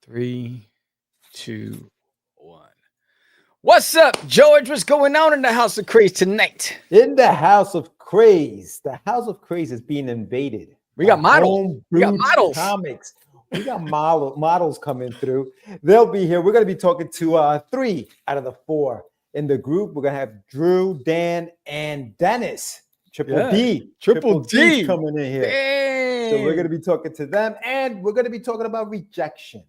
Three, two, one. What's up, George? What's going on in the House of Craze tonight? In the House of Craze. The House of Craze is being invaded. We got models. We got HomeBrewed models. Comics. We got models coming through. They'll be here. We're going to be talking to 3 out of the 4 in the group. We're going to have Drew, Dan, and Dennis. Triple D coming in here. Dang. So we're going to be talking to them, and we're going to be talking about rejection.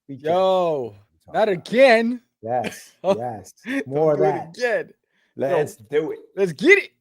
Yo, not again. Yes, yes. More of that. Again. Let's do it. Let's get it.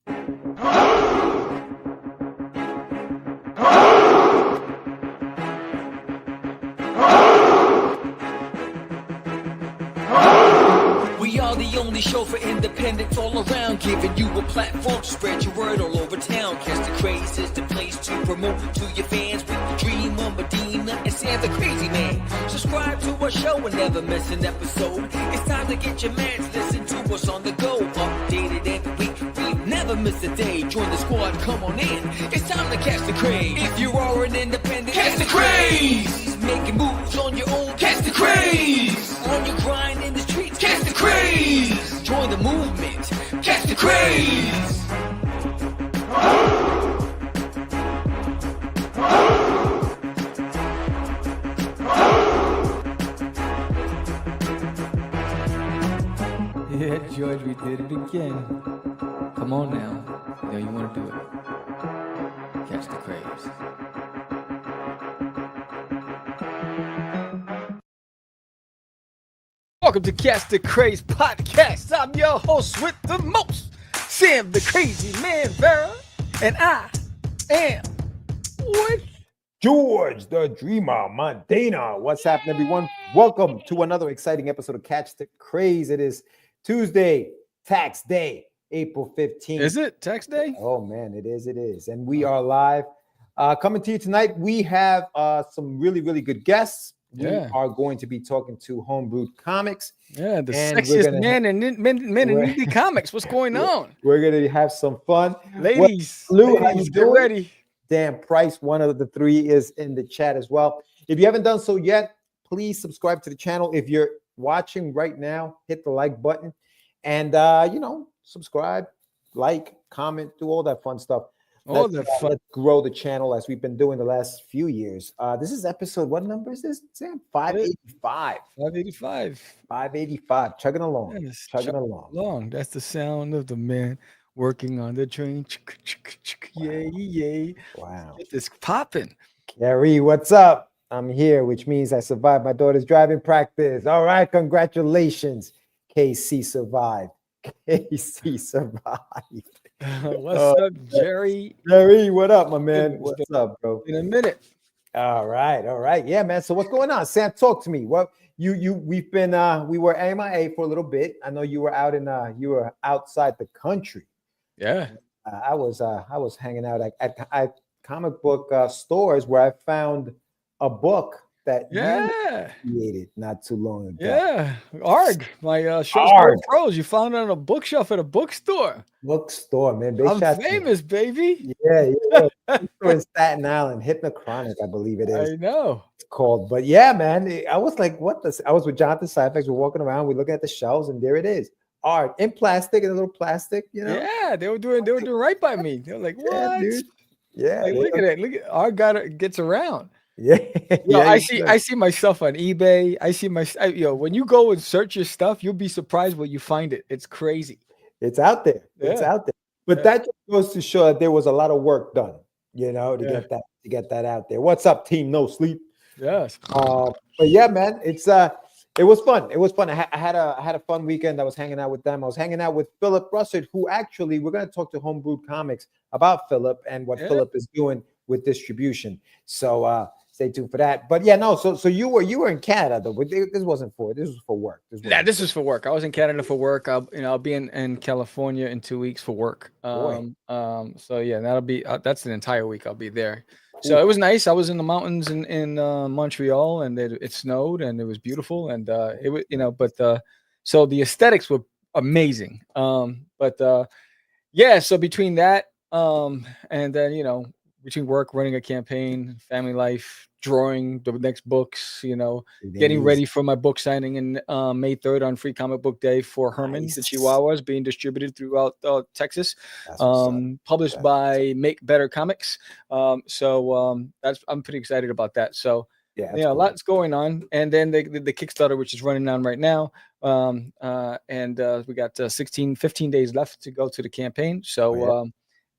We are the only show for independents all around, giving you a platform to spread your word all over town. Catch the Craze is the place to promote to your fans with the dream of Medina and Sam the Crazy Man. Subscribe to our show and never miss an episode. It's time to get your mans, listen to us on the go. Updated every week, we never miss a day. Join the squad, come on in. It's time to catch the Craze. If you are an independent, catch the Craze. Making moves on your own, catch the Craze. On your grind in the streets, catch the Craze. Join the movement, catch the Craze. Yeah, George, we did it again. Come on now. Yeah, you want to do it. Catch the Craze. Welcome to Catch the Craze podcast. I'm your host with the most, Sam the Crazy Man Vera, and I am with George, the Dreamer, Montana. What's happening, everyone? Welcome to another exciting episode of Catch the Craze. It is Tuesday, tax day, April 15th. Is it tax day? Oh, man, it is. It is. And we are live. Coming to you tonight, we have some really, really good guests. We are going to be talking to HomeBrewed Comics. Yeah, the sexiest men in indie comics. What's going on? We're going to have some fun. Ladies, Lou, how you get doing? ready. Dan Price, one of the 3, is in the chat as well. If you haven't done so yet, please subscribe to the channel. If you're watching right now, hit the like button and, subscribe, like, comment, do all that fun stuff. Let's grow the channel as we've been doing the last few years. This is episode, what number is this, Sam? 585. 585. Chugging along. Yes, chugging along. That's the sound of the man working on the train. Yay, yay. Wow. It's popping. Carrie, what's up? I'm here, which means I survived my daughter's driving practice. All right, congratulations. KC survived. KC survived. What's up, Jerry? Jerry, what up, my man? What's up, bro? In a minute. All right. Yeah, man. So what's going on? Sam, talk to me. Well, we were MIA for a little bit. I know you were you were outside the country. Yeah. I was hanging out at comic book stores where I found a book that you created not too long ago. Yeah, ARG, my short pros. You found it on a bookshelf at a bookstore. Bookstore, man. I'm famous, baby. Yeah. In Staten Island, Hypnochronic, I believe it is. I know. It's called, but yeah, man. I was like, I was with Jonathan Syfax. We're walking around. We're looking at the shelves, and there it is. Art in plastic, and a little plastic. Yeah, they were doing right by me. They were like, what? Yeah, dude. Yeah, like, look at it. Look at ARG gets around. Yeah, I see myself on eBay. I see when you go and search your stuff, you'll be surprised when you find it. It's crazy. It's out there. It's out there. But that just goes to show that there was a lot of work done, to get that out there. What's up, team? No sleep. Yes. But yeah, man, it was fun. It was fun. I had a fun weekend. I was hanging out with them. I was hanging out with Philip Russert, who actually we're going to talk to HomeBrewed Comics about Philip and what Philip is doing with distribution. So stay tuned for that. But yeah, no. So you were in Canada though. But this was for work. This was for work. I was in Canada for work. I'll be in California in 2 weeks for work. So yeah, that's an entire week. I'll be there. Cool. So it was nice. I was in the mountains in Montreal, and it snowed, and it was beautiful. And it was so the aesthetics were amazing. So between that and then between work, running a campaign, family life, drawing the next books, It getting is. ready for my book signing in May 3rd on Free Comic Book Day for Herman, the Nice. Chihuahuas, being distributed throughout Texas, That's what's up. published by Make Better Comics. I'm pretty excited about that. So Yeah, that's yeah, a cool. lot's going on. And then the Kickstarter, which is running on right now. We got 15 days left to go to the campaign. So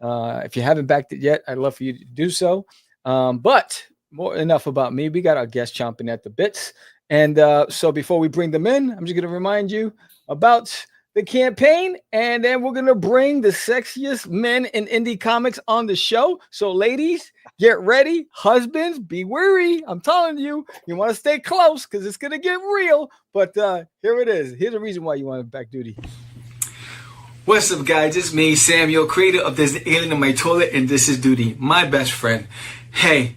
if you haven't backed it yet, I'd love for you to do so. But more enough about me. We got our guests chomping at the bits. And so before we bring them in, I'm just going to remind you about the campaign. And then we're going to bring the sexiest men in indie comics on the show. So ladies, get ready. Husbands, be wary. I'm telling you, you want to stay close because it's going to get real. But here it is. Here's the reason why you want back duty. What's up, guys? It's me, Samuel, creator of There's an Alien in My Toilet, and this is Duty, my best friend. Hey,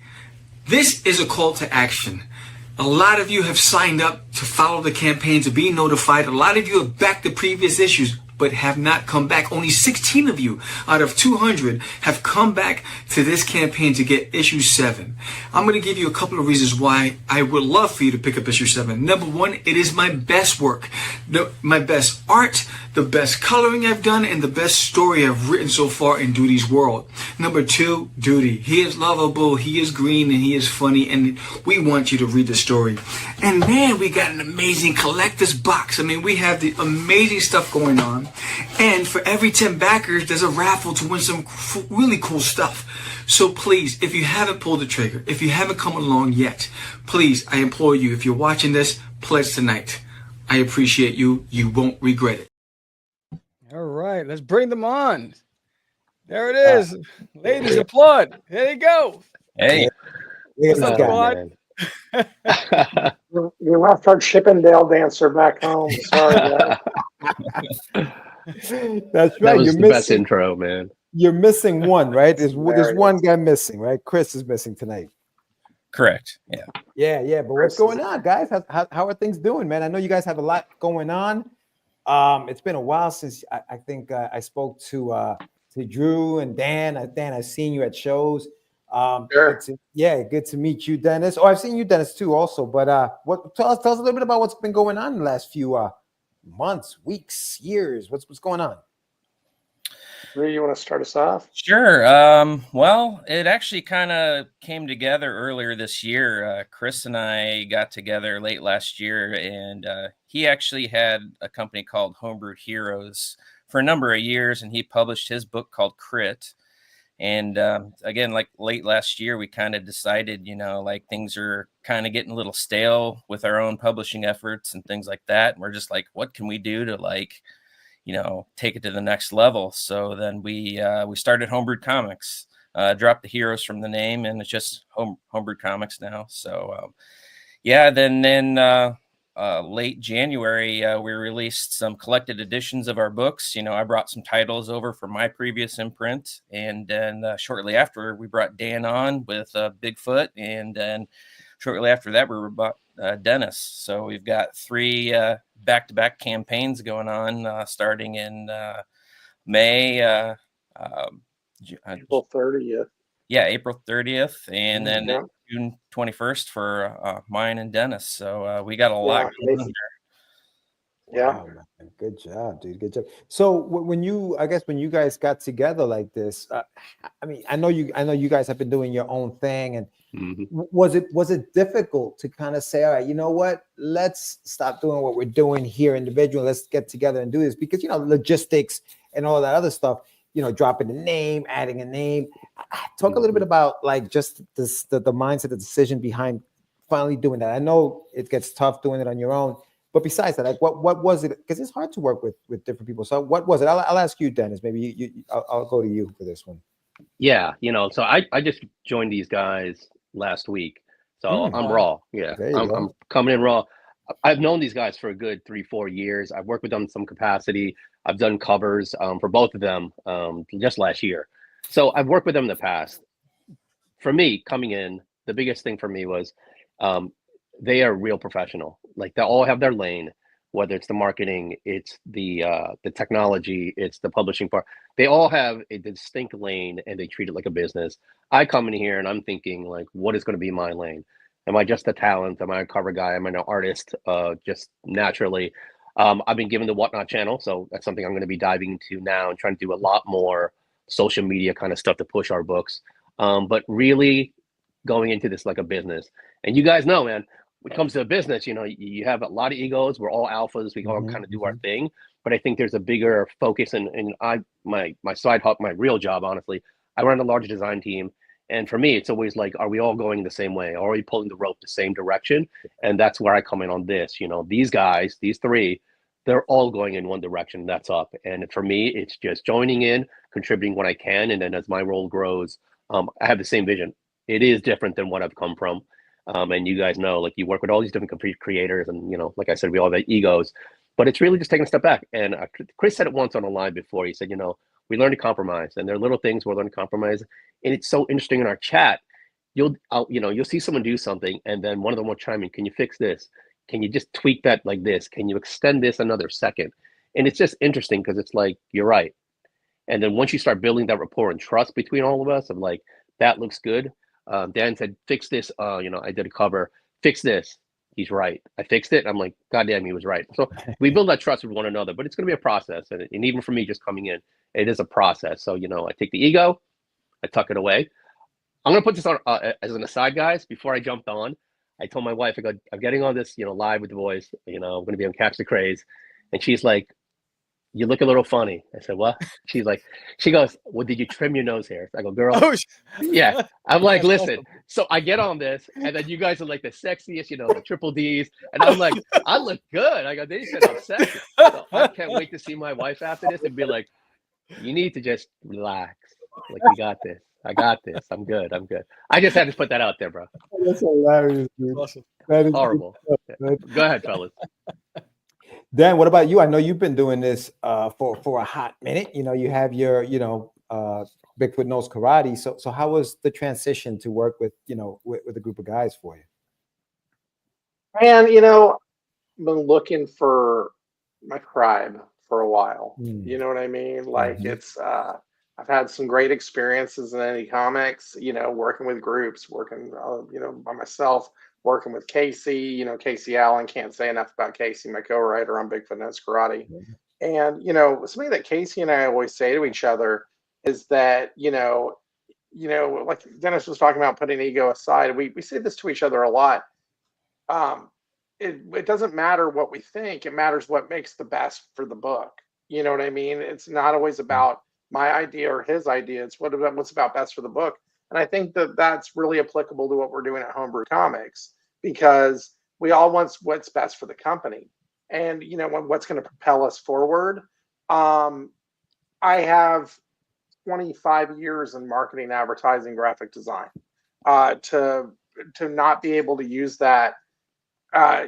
this is a call to action. A lot of you have signed up to follow the campaign, to be notified. A lot of you have backed the previous issues, but have not come back. Only 16 of you out of 200 have come back to this campaign to get issue 7. I'm going to give you a couple of reasons why I would love for you to pick up issue 7. Number one, it is my best work, my best art, the best coloring I've done, and the best story I've written so far in Duty's world. Number two, Duty. He is lovable, he is green, and he is funny, and we want you to read the story. And man, we got an amazing collector's box. I mean, we have the amazing stuff going on. And for every 10 backers, there's a raffle to win some really cool stuff. So please, if you haven't pulled the trigger, if you haven't come along yet, please, I implore you, if you're watching this, pledge tonight. I appreciate you. You won't regret it. All right, let's bring them on. There it is. Ladies, applaud. There you go. Hey. What's up, Quad? You left our Chippendale dancer back home. Sorry, guys. That's right. That was the best intro, man. You're missing one, right? There's one guy missing, right? Chris is missing tonight. Correct. Yeah. Yeah. But what's going on, guys? How are things doing, man? I know you guys have a lot going on. It's been a while since I think I spoke to Drew and Dan. Dan, I've seen you at shows. Sure. Good to meet you, Dennis. Oh, I've seen you, Dennis, too, also. But tell us a little bit about what's been going on in the last few months, weeks, years. What's going on? Drew, you want to start us off? Sure. Well, it actually kind of came together earlier this year. Chris and I got together late last year, and he actually had a company called HomeBrewed Heroes for a number of years, and he published his book called Crit. And again, like late last year, we kind of decided, like things are kind of getting a little stale with our own publishing efforts and things like that. And we're just like, what can we do to take it to the next level? So then we started HomeBrewed Comics, dropped the heroes from the name, and it's just HomeBrewed Comics now. So then late January, we released some collected editions of our books. I brought some titles over from my previous imprint. And then shortly after, we brought Dan on with Bigfoot. And then shortly after that, we brought Dennis. So we've got 3 back-to-back campaigns going on starting in May. April 30th. Yeah, April 30th. And then June 21st for mine and Dennis. So we got a lot going on there. Yeah. Wow, man. Good job, dude. Good job. So when you guys got together like this, I know you guys have been doing your own thing, and was it difficult to kind of say, all right, you know what, let's stop doing what we're doing here individually, let's get together and do this, because logistics and all that other stuff, dropping a name, adding a name. Talk a little bit about just the mindset, the decision behind finally doing that. I know it gets tough doing it on your own, but besides that, what was it? Because it's hard to work with different people. So what was it? I'll ask you, Dennis. Maybe I'll go to you for this one. Yeah, so I just joined these guys last week, so I'm raw. Yeah, I'm coming in raw. I've known these guys for a good 3-4 years. I've worked with them in some capacity. I've done covers for both of them just last year. So I've worked with them in the past. For me, coming in, the biggest thing for me was they are real professional. Like, they all have their lane. whether it's the marketing, it's the technology, it's the publishing part. They all have a distinct lane and they treat it like a business. I come in here and I'm thinking like, what is going to be my lane? Am I just a talent? Am I a cover guy? Am I an artist? Just naturally. I've been given the Whatnot channel, so that's something I'm going to be diving into now and trying to do a lot more social media kind of stuff to push our books. But really going into this like a business. And you guys know, man, when it comes to a business, you know, you have a lot of egos. We're all alphas. We all kind of do our thing. But I think there's a bigger focus. And my side hustle, my real job, honestly, I run a large design team. And for me, it's always like, are we all going the same way? Are we pulling the rope the same direction? And that's where I come in on this. You know, these guys, these three, they're all going in one direction. That's up. And for me, it's just joining in, contributing what I can. And then as my role grows, I have the same vision. It is different than what I've come from. And you guys know, like, you work with all these different creators. And, you know, like I said, we all have egos. But it's really just taking a step back. And Chris said it once on a live before. He said, you know, we learn to compromise. And there are little things we're learning to compromise. And it's so interesting in our chat. You'll see someone do something, and then one of them will chime in. Can you fix this? Can you just tweak that like this? Can you extend this another second? And it's just interesting because it's like, you're right. And then once you start building that rapport and trust between all of us, of like, that looks good. Dan said, fix this. You know, I did a cover. Fix this. He's right. I fixed it. I'm like, God damn, he was right. So we build that trust with one another, but it's going to be a process. And even for me, just coming in, it is a process. So, you know, I take the ego, I tuck it away. I'm going to put this on as an aside, guys. Before I jumped on, I told my wife, I go, I'm getting on this, you know, live with the boys. You know, I'm going to be on Catch the Craze. And she's like, you look a little funny. I said, what? She goes, well, did you trim your nose hairs? I go, girl, yeah. I'm like, listen. So I get on this, and then you guys are like the sexiest, you know, the triple Ds. And I'm like, I look good. I go, they said I'm sexy. So I can't wait to see my wife after this and be like, you need to just relax. Like, we got this. I got this. I'm good. I just had to put that out there, bro. That's hilarious, dude. Awesome. That is horrible. Go ahead, fellas. Dan, what about you? I know you've been doing this for a hot minute. You know, you have your, you know, Bigfoot Knows Karate. So how was the transition to work with, you know, with a group of guys for you? Man, you know, I've been looking for my tribe for a while. You know what I mean? Like, it's I've had some great experiences in any comics, you know, working with groups, working, you know, by myself, working with Casey, you know, Casey Allen. Can't say enough about Casey, my co-writer on Bigfoot Knows Karate. And, you know, something that Casey and I always say to each other is that, you know, like Dennis was talking about putting ego aside. We say this to each other a lot. It doesn't matter what we think. It matters what makes the best for the book. You know what I mean? It's not always about my idea or his idea. It's what's about best for the book. And I think that that's really applicable to what we're doing at HomeBrewed Comics, because we all want what's best for the company. And, you know, what's going to propel us forward. I have 25 years in marketing, advertising, graphic design. To not be able to use that,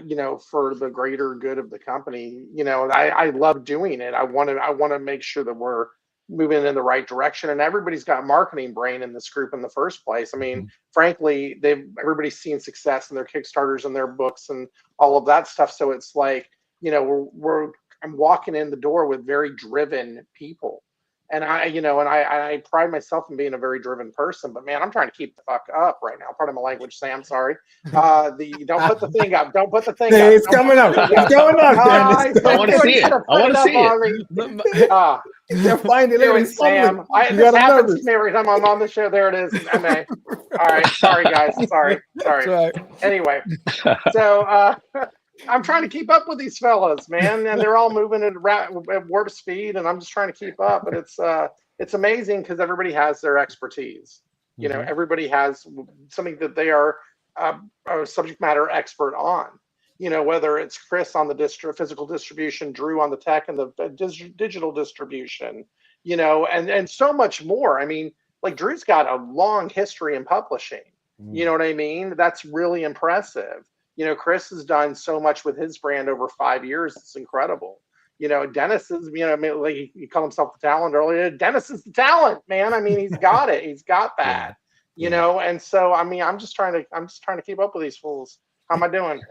you know, for the greater good of the company, you know, I love doing it. I want to make sure that we're moving in the right direction, and everybody's got marketing brain in this group in the first place. I mean, frankly, everybody's seen success in their Kickstarters and their books and all of that stuff. So it's like, you know, I'm walking in the door with very driven people. And I pride myself in being a very driven person, but man, I'm trying to keep the fuck up right now. Pardon my language, Sam. Sorry. Don't put the thing up. Don't put the thing up. It's coming up. It's going up. I want to see it. I want to see it. They're finding it, Sam. This happens to me every time I'm on the show. There it is. MA. All right. Sorry, guys. Sorry. Right. Anyway, so I'm trying to keep up with these fellas, man, and they're all moving at warp speed, and I'm just trying to keep up. But it's amazing because everybody has their expertise. You know, everybody has something that they are a subject matter expert on. You know, whether it's Chris on the physical distribution, Drew on the tech and the digital distribution, you know, and so much more. I mean, like, Drew's got a long history in publishing. You know what I mean? That's really impressive. You know, Chris has done so much with his brand over 5 years. It's incredible. You know, Dennis is, you know, like he called himself the talent earlier. Dennis is the talent, man. I mean, he's got it. He's got that, you know? And so, I mean, I'm just trying to keep up with these fools. How am I doing?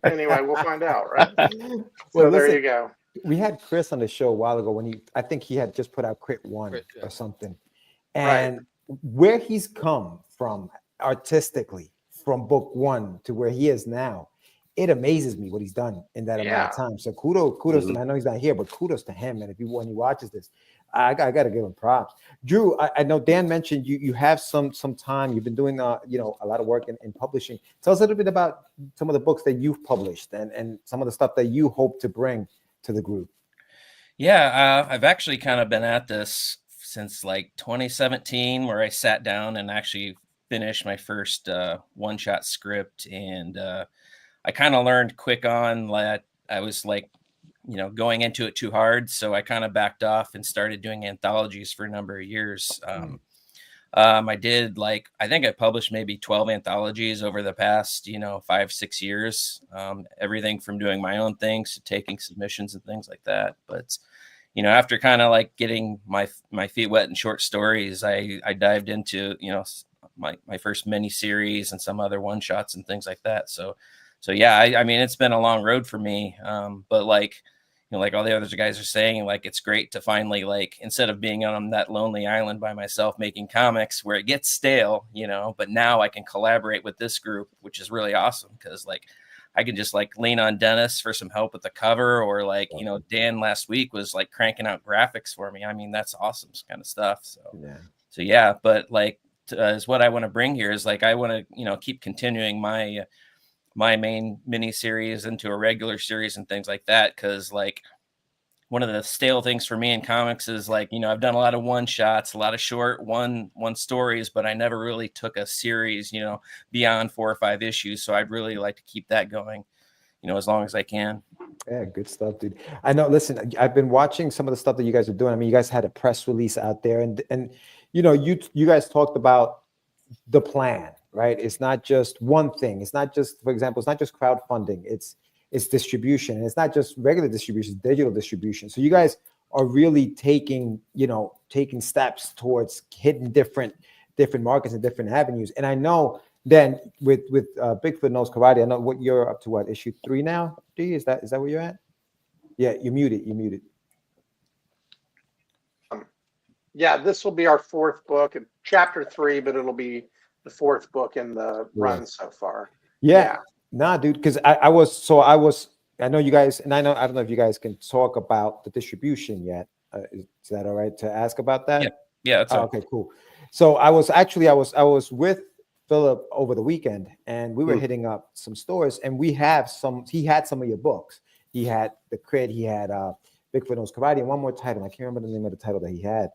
Anyway, we'll find out, right? Well, So there listen, you go. we had Chris on the show a while ago when I think he had just put out Crit 1 or something. And where he's come from artistically, from book 1 to where he is now, it amazes me what he's done in that amount of time. So kudos to him. I know he's not here, but kudos to him. And when he watches this, I got to give him props. Drew, I know Dan mentioned you have some time. You've been doing a lot of work in publishing. Tell us a little bit about some of the books that you've published and some of the stuff that you hope to bring to the group. Yeah, I've actually kind of been at this since like 2017, where I sat down and actually finished my first one-shot script. And I kind of learned quick on that I was like, going into it too hard. So I kind of backed off and started doing anthologies for a number of years. I did I think I published maybe 12 anthologies over the past, 5-6 years. Everything from doing my own things to taking submissions and things like that. But, after kind of getting my feet wet in short stories, I dived into, my first mini series and some other one shots and things like that. So yeah, I mean, it's been a long road for me. But like all the other guys are saying, it's great to finally, instead of being on that lonely island by myself making comics where it gets stale, but now I can collaborate with this group, which is really awesome. Cause I can just lean on Dennis for some help with the cover, or Dan last week was cranking out graphics for me. I mean, that's awesome kind of stuff. So yeah, but is what I want to bring here is I want to, keep continuing my main mini series into a regular series and things like that. Cause one of the stale things for me in comics is I've done a lot of one shots, a lot of short one stories, but I never really took a series, beyond 4 or 5 issues. So I'd really like to keep that going, as long as I can. Yeah, good stuff, dude. I know. Listen, I've been watching some of the stuff that you guys are doing. I mean, you guys had a press release out there, and you guys talked about the plan, right? It's not just one thing. It's not just, for example, it's not just crowdfunding. It's distribution, and it's not just regular distribution, it's digital distribution. So you guys are really taking steps towards hitting different markets and different avenues. And I know then with Bigfoot Knows Karate, I know what you're up to. What, issue 3 now? D, is that where you're at? Yeah, you're muted. Yeah, this will be our 4th book, chapter 3, but it'll be the 4th book in the run so far. Yeah. Nah, dude, because I know you guys, and I don't know if you guys can talk about the distribution yet. Is that all right to ask about that? Yeah, that's okay, cool. So I was with Philip over the weekend, and we were hitting up some stores, and he had some of your books. He had the Crit, he had Bigfoot Knows Karate, and one more title. I can't remember the name of the title that he had.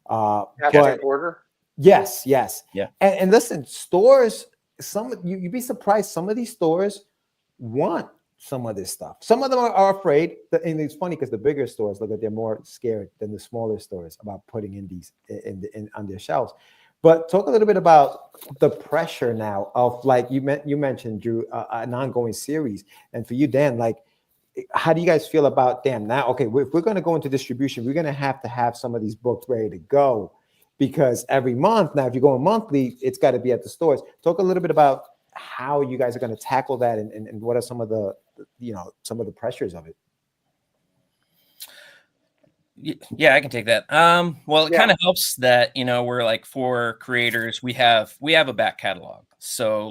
But order. Yes. Yeah. And listen, stores, you'd be surprised. Some of these stores want some of this stuff. Some of them are afraid. And it's funny because the bigger stores look like they're more scared than the smaller stores about putting in these on their shelves. But talk a little bit about the pressure now of you mentioned, Drew, an ongoing series. And for you, Dan, how do you guys feel about, damn, now, okay, if we're going to go into distribution, we're going to have some of these books ready to go, because every month now, if you're going monthly, it's got to be at the stores. Talk a little bit about how you guys are going to tackle that, and what are some of the pressures of it. Yeah, I can take that. Well, it kind of helps that, we're for creators, we have a back catalog. So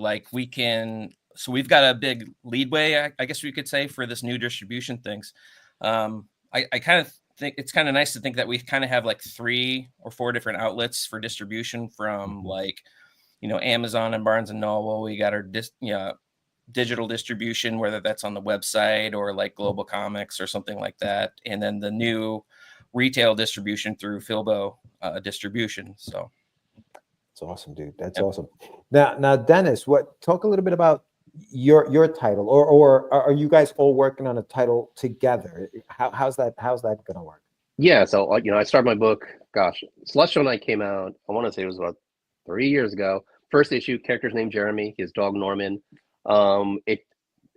we've got a big leadway, I guess we could say, for this new distribution things. I kind of think it's kind of nice to think that we kind of have 3 or 4 different outlets for distribution, from Amazon and Barnes and Noble. We got our digital distribution, whether that's on the website or Global Comics or something like that, and then the new retail distribution through Filbo distribution. So that's awesome, dude. That's awesome. Now, Dennis, talk a little bit about your title, or are you guys all working on a title together? How's that gonna work? Yeah, so I started my book. Gosh, Celestial Night came out, I want to say it was about 3 years ago. First issue, character's named Jeremy, his dog Norman.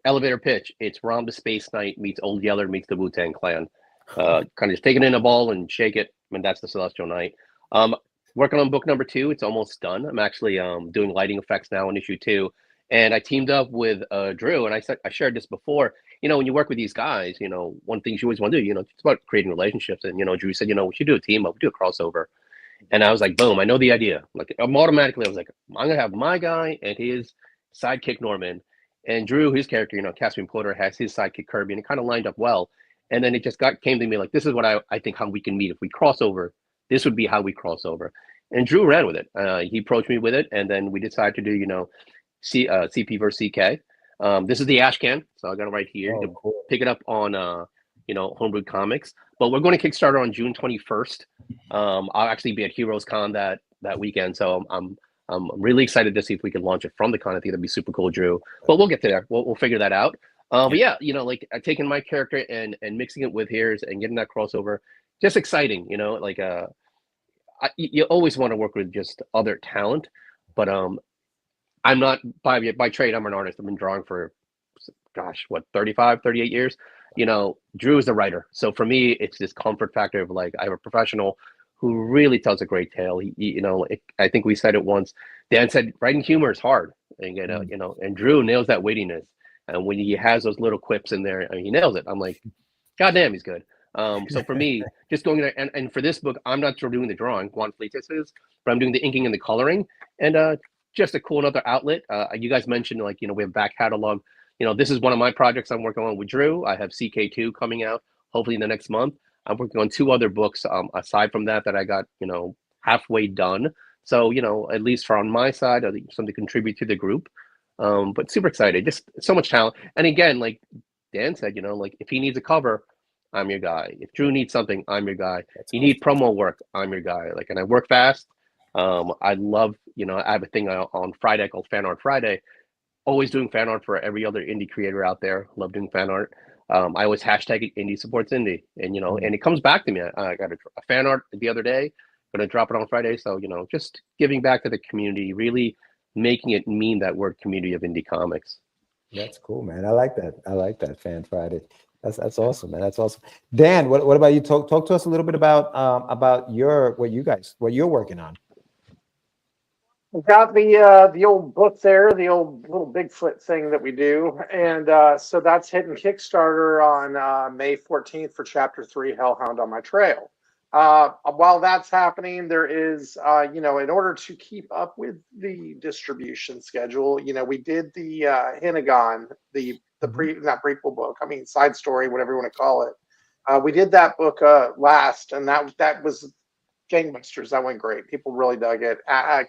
Elevator pitch, it's Rom the Space Knight meets Old Yeller meets the Wu-Tang Clan. Kind of just take it in a ball and shake it, and that's the Celestial Night. Working on book number 2, it's almost done. I'm actually doing lighting effects now in issue 2. And I teamed up with Drew, and I shared this before. You know, when you work with these guys, you know, one thing you always want to do, you know, it's about creating relationships. And, you know, Drew said, you know, we should do a team up, do a crossover. And I was like, boom, I know the idea. Like, I was like, I'm gonna have my guy and his sidekick Norman, and Drew, his character, you know, Caspian Porter, has his sidekick Kirby, and it kind of lined up well. And then it just came to me like, this is what I think how we can meet if we cross over. This would be how we cross over. And Drew ran with it. He approached me with it, and then we decided to do, you know, CP versus CK. This is the ash can, so I got it right here. You can pick it up on you know, HomeBrewed Comics. But we're going to Kickstarter on June 21st. I'll actually be at Heroes Con that weekend, so I'm really excited to see if we can launch it from the con. I think that'd be super cool, Drew. But we'll get to there. We'll figure that out. But yeah, you know, like taking my character and mixing it with his and getting that crossover, just exciting. You know, like you always want to work with just other talent, but I'm not by trade. I'm an artist. I've been drawing for, gosh, what, 35, 38 years. You know, Drew is the writer. So for me, it's this comfort factor of like, I have a professional who really tells a great tale. You know, I think we said it once. Dan said, writing humor is hard. And, you know, and Drew nails that wittiness. And when he has those little quips in there, I mean, he nails it. I'm like, God damn, he's good. So for me, just going there, and for this book, I'm not doing the drawing, Juan Fleites is, but I'm doing the inking and the coloring. And just a cool another outlet. You guys mentioned, like, you know, we have back catalog. You know, this is one of my projects I'm working on with Drew. I have CK2 coming out hopefully in the next month. I'm working on 2 other books aside from that I got, you know, halfway done. So, you know, at least from my side, I think something to contribute to the group. But super excited, just so much talent. And again, like Dan said, you know, like if he needs a cover, I'm your guy. If Drew needs something, I'm your guy. You need promo work, I'm your guy. Like, and I work fast. I love, you know, I have a thing on Friday called Fan Art Friday. Always doing fan art for every other indie creator out there. Love doing fan art. I always hashtag it, indie supports indie, and you know, and it comes back to me. I got a fan art the other day. Going to drop it on Friday. So, you know, just giving back to the community, really making it mean that word community of indie comics. That's cool, man. I like that. I like that, Fan Friday. That's awesome, man. That's awesome. Dan, what about you? Talk to us a little bit about what you're working on. I've got the old book there, the old little Bigfoot thing that we do, and so that's hitting Kickstarter on May 14th for Chapter 3, Hellhound on My Trail. While that's happening, there is, you know, in order to keep up with the distribution schedule, you know, we did the Hinagon, not prequel book, I mean side story, whatever you want to call it. We did that book last, and that was gangbusters. That went great. People really dug it.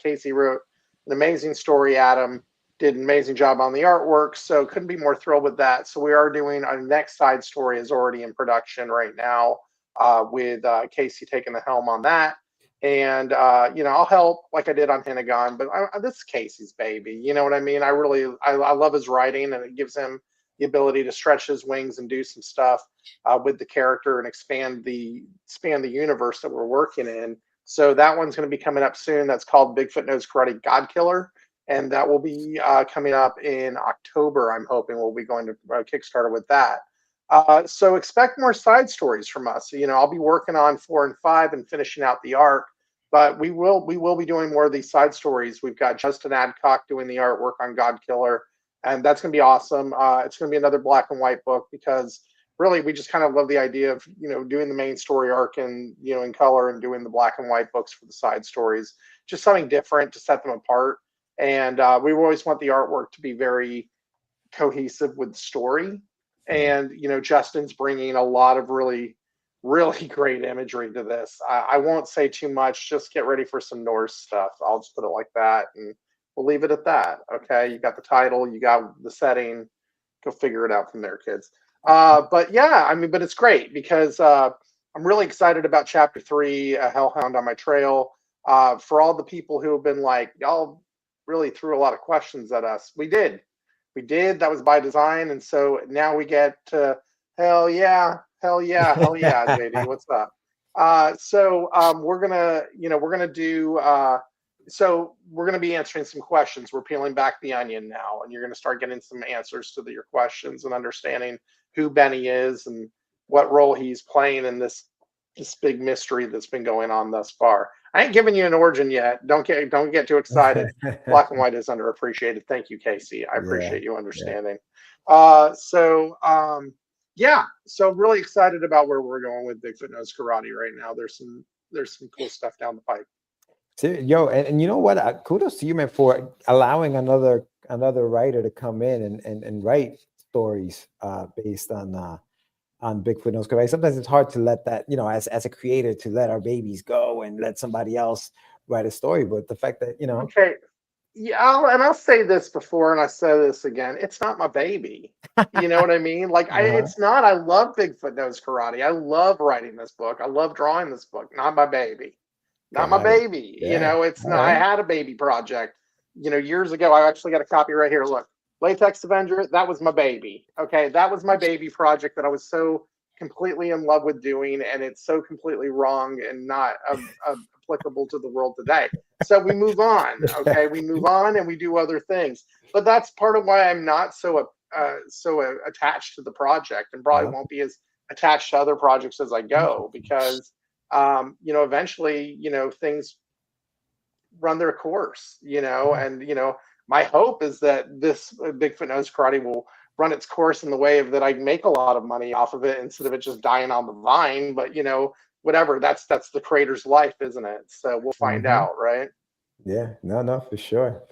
Casey wrote an amazing story. Adam did an amazing job on the artwork, so couldn't be more thrilled with that. So we are doing our next side story is already in production right now, with Casey taking the helm on that. And you know, I'll help like I did on Hinagon, but this is Casey's baby. You know what I mean? I love his writing, and it gives him the ability to stretch his wings and do some stuff with the character and expand the universe that we're working in. So that one's going to be coming up soon. That's called Bigfoot Knows Karate God Killer, and that will be coming up in October. I'm hoping we'll be going to Kickstarter with that. So expect more side stories from us. You know, I'll be working on 4 and 5 and finishing out the arc, but we will be doing more of these side stories. We've got Justin Adcock doing the artwork on God Killer, and that's going to be awesome. It's going to be another black and white book because really we just kind of love the idea of, you know, doing the main story arc and, you know, in color and doing the black and white books for the side stories, just something different to set them apart. And we always want the artwork to be very cohesive with the story. And, you know, Justin's bringing a lot of really, really great imagery to this. I won't say too much, just get ready for some Norse stuff. I'll just put it like that. And we'll leave it at that. Okay. You got the title, you got the setting, go figure it out from there, kids. But yeah, I mean, but it's great because I'm really excited about Chapter 3, Hellhound on My Trail. For all the people who have been like, y'all really threw a lot of questions at us. We did. That was by design. And so now we get to hell yeah, JD, what's up? So we're gonna be answering some questions. We're peeling back the onion now, and you're gonna start getting some answers to your questions and understanding who Benny is and what role he's playing in this big mystery that's been going on thus far. I ain't giving you an origin yet. Don't get too excited. Black and white is underappreciated. Thank you, Casey. I appreciate you understanding. Yeah. So really excited about where we're going with Bigfoot Knows Karate right now. There's some cool stuff down the pipe. Yo, and you know what? Kudos to you, man, for allowing another writer to come in and write stories based on Bigfoot Knows Karate. Sometimes it's hard to let that, as a creator, to let our babies go and let somebody else write a story. But the fact that, Okay. Yeah, I'll say this before and I say this again. It's not my baby. You know what I mean? Like it's not. I love Bigfoot Knows Karate. I love writing this book. I love drawing this book. Not my baby. Not my baby. Yeah. It's not. I had a baby project, years ago. I actually got a copy right here. Look, Latex Avenger. That was my baby. Okay, that was my baby project that I was so completely in love with doing, and it's so completely wrong and not applicable to the world today. So we move on. Okay, we move on and we do other things. But that's part of why I'm not so attached to the project, and probably won't be as attached to other projects as I go, because eventually, things run their course, and my hope is that this Bigfoot Knows Karate will run its course in the way of that I make a lot of money off of it instead of it just dying on the vine. But whatever, that's the creator's life, isn't it? So we'll find out, right? Yeah, no, for sure.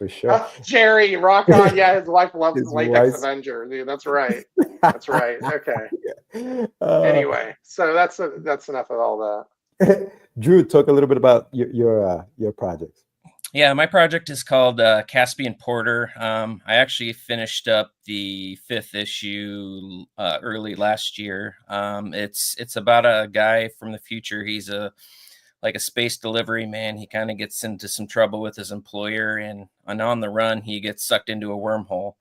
Jerry, rock on. Yeah, his wife loves Latex Avenger. Dude, that's right. That's right. Okay. Anyway, so that's enough of all that. Drew, talk a little bit about your projects. Yeah, my project is called Caspian Porter. I actually finished up the 5th issue early last year. It's about a guy from the future. He's a space delivery man. He kind of gets into some trouble with his employer, and on the run, he gets sucked into a wormhole,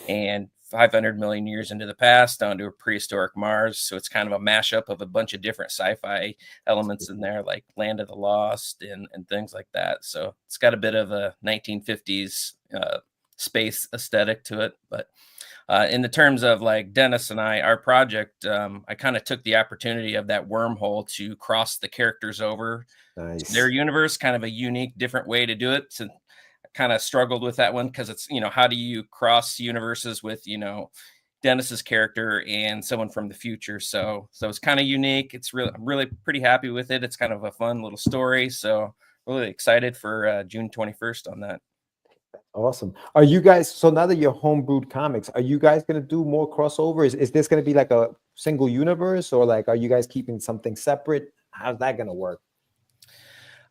and 500 million years into the past onto a prehistoric Mars. So it's kind of a mashup of a bunch of different sci-fi elements in there, like Land of the Lost and things like that. So it's got a bit of a 1950s space aesthetic to it. But in the terms of like Dennis and our project, I kind of took the opportunity of that wormhole to cross the characters over to their universe, kind of a unique, different way to do it. So kind of struggled with that one, because it's, how do you cross universes with, Dennis's character and someone from the future? So it's kind of unique. I'm really pretty happy with it. It's kind of a fun little story. So really excited for June 21st on that. Awesome. Are you guys, so now that you're Homebrewed Comics, are you guys going to do more crossovers? Is this going to be like a single universe, or like, are you guys keeping something separate? How's that going to work?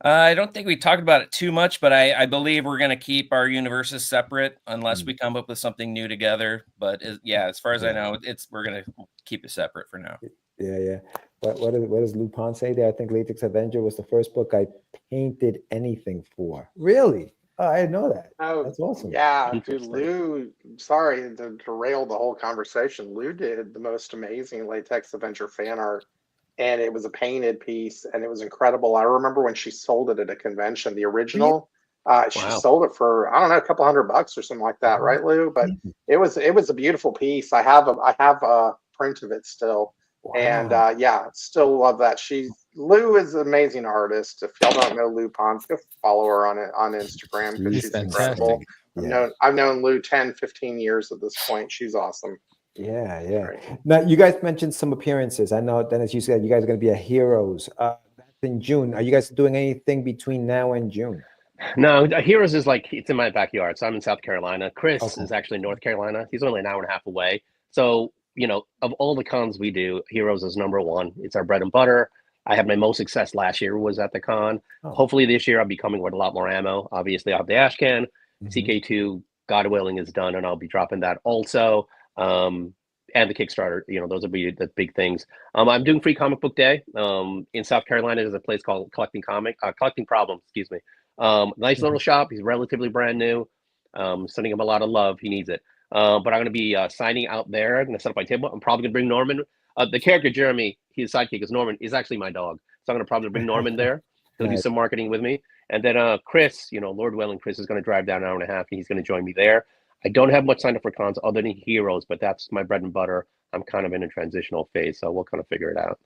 I don't think we talked about it too much, but I believe we're going to keep our universes separate unless we come up with something new together. But as far as I know, we're going to keep it separate for now. Yeah. What does Lupin say there? I think Latex Avenger was the first book I painted anything for. Really? Oh, I didn't know that. Oh, that's awesome. Yeah, dude, Lou, sorry to derail the whole conversation. Lou did the most amazing Latex Avenger fan art, and it was a painted piece, and it was incredible. I remember when she sold it at a convention, the original, she sold it for, I don't know, a couple $100 or something like that, right, Lou? But it was a beautiful piece. I have a print of it still. Wow. And still love that. Lou is an amazing artist. If y'all don't know Lou Pons, go follow her on Instagram, because she's incredible. I've known Lou 10-15 years at this point. She's awesome. Yeah. Right. Now, you guys mentioned some appearances. I know, Dennis, you said you guys are going to be at Heroes. That's in June. Are you guys doing anything between now and June? No, Heroes is like, it's in my backyard. So I'm in South Carolina. Chris is actually in North Carolina. He's only an hour and a half away. So, of all the cons we do, Heroes is number one. It's our bread and butter. I had my most success last year was at the con. Hopefully this year I'll be coming with a lot more ammo. Obviously, I'll have the ash can. CK2, God willing, is done, and I'll be dropping that also. And the Kickstarter, those will be the big things. I'm doing Free Comic Book Day. In South Carolina, there's a place called Collecting Problems, excuse me. Nice little shop. He's relatively brand new. Sending him a lot of love. He needs it. But I'm going to be signing out there. I'm going to set up my table. I'm probably going to bring Norman. The character, Jeremy, his sidekick is Norman, is actually my dog. So I'm going to probably bring Norman there. He'll do some marketing with me. And then Chris, Lord willing, Chris is going to drive down an hour and a half, and he's going to join me there. I don't have much signed up for cons other than Heroes, but that's my bread and butter. I'm kind of in a transitional phase, so we'll kind of figure it out.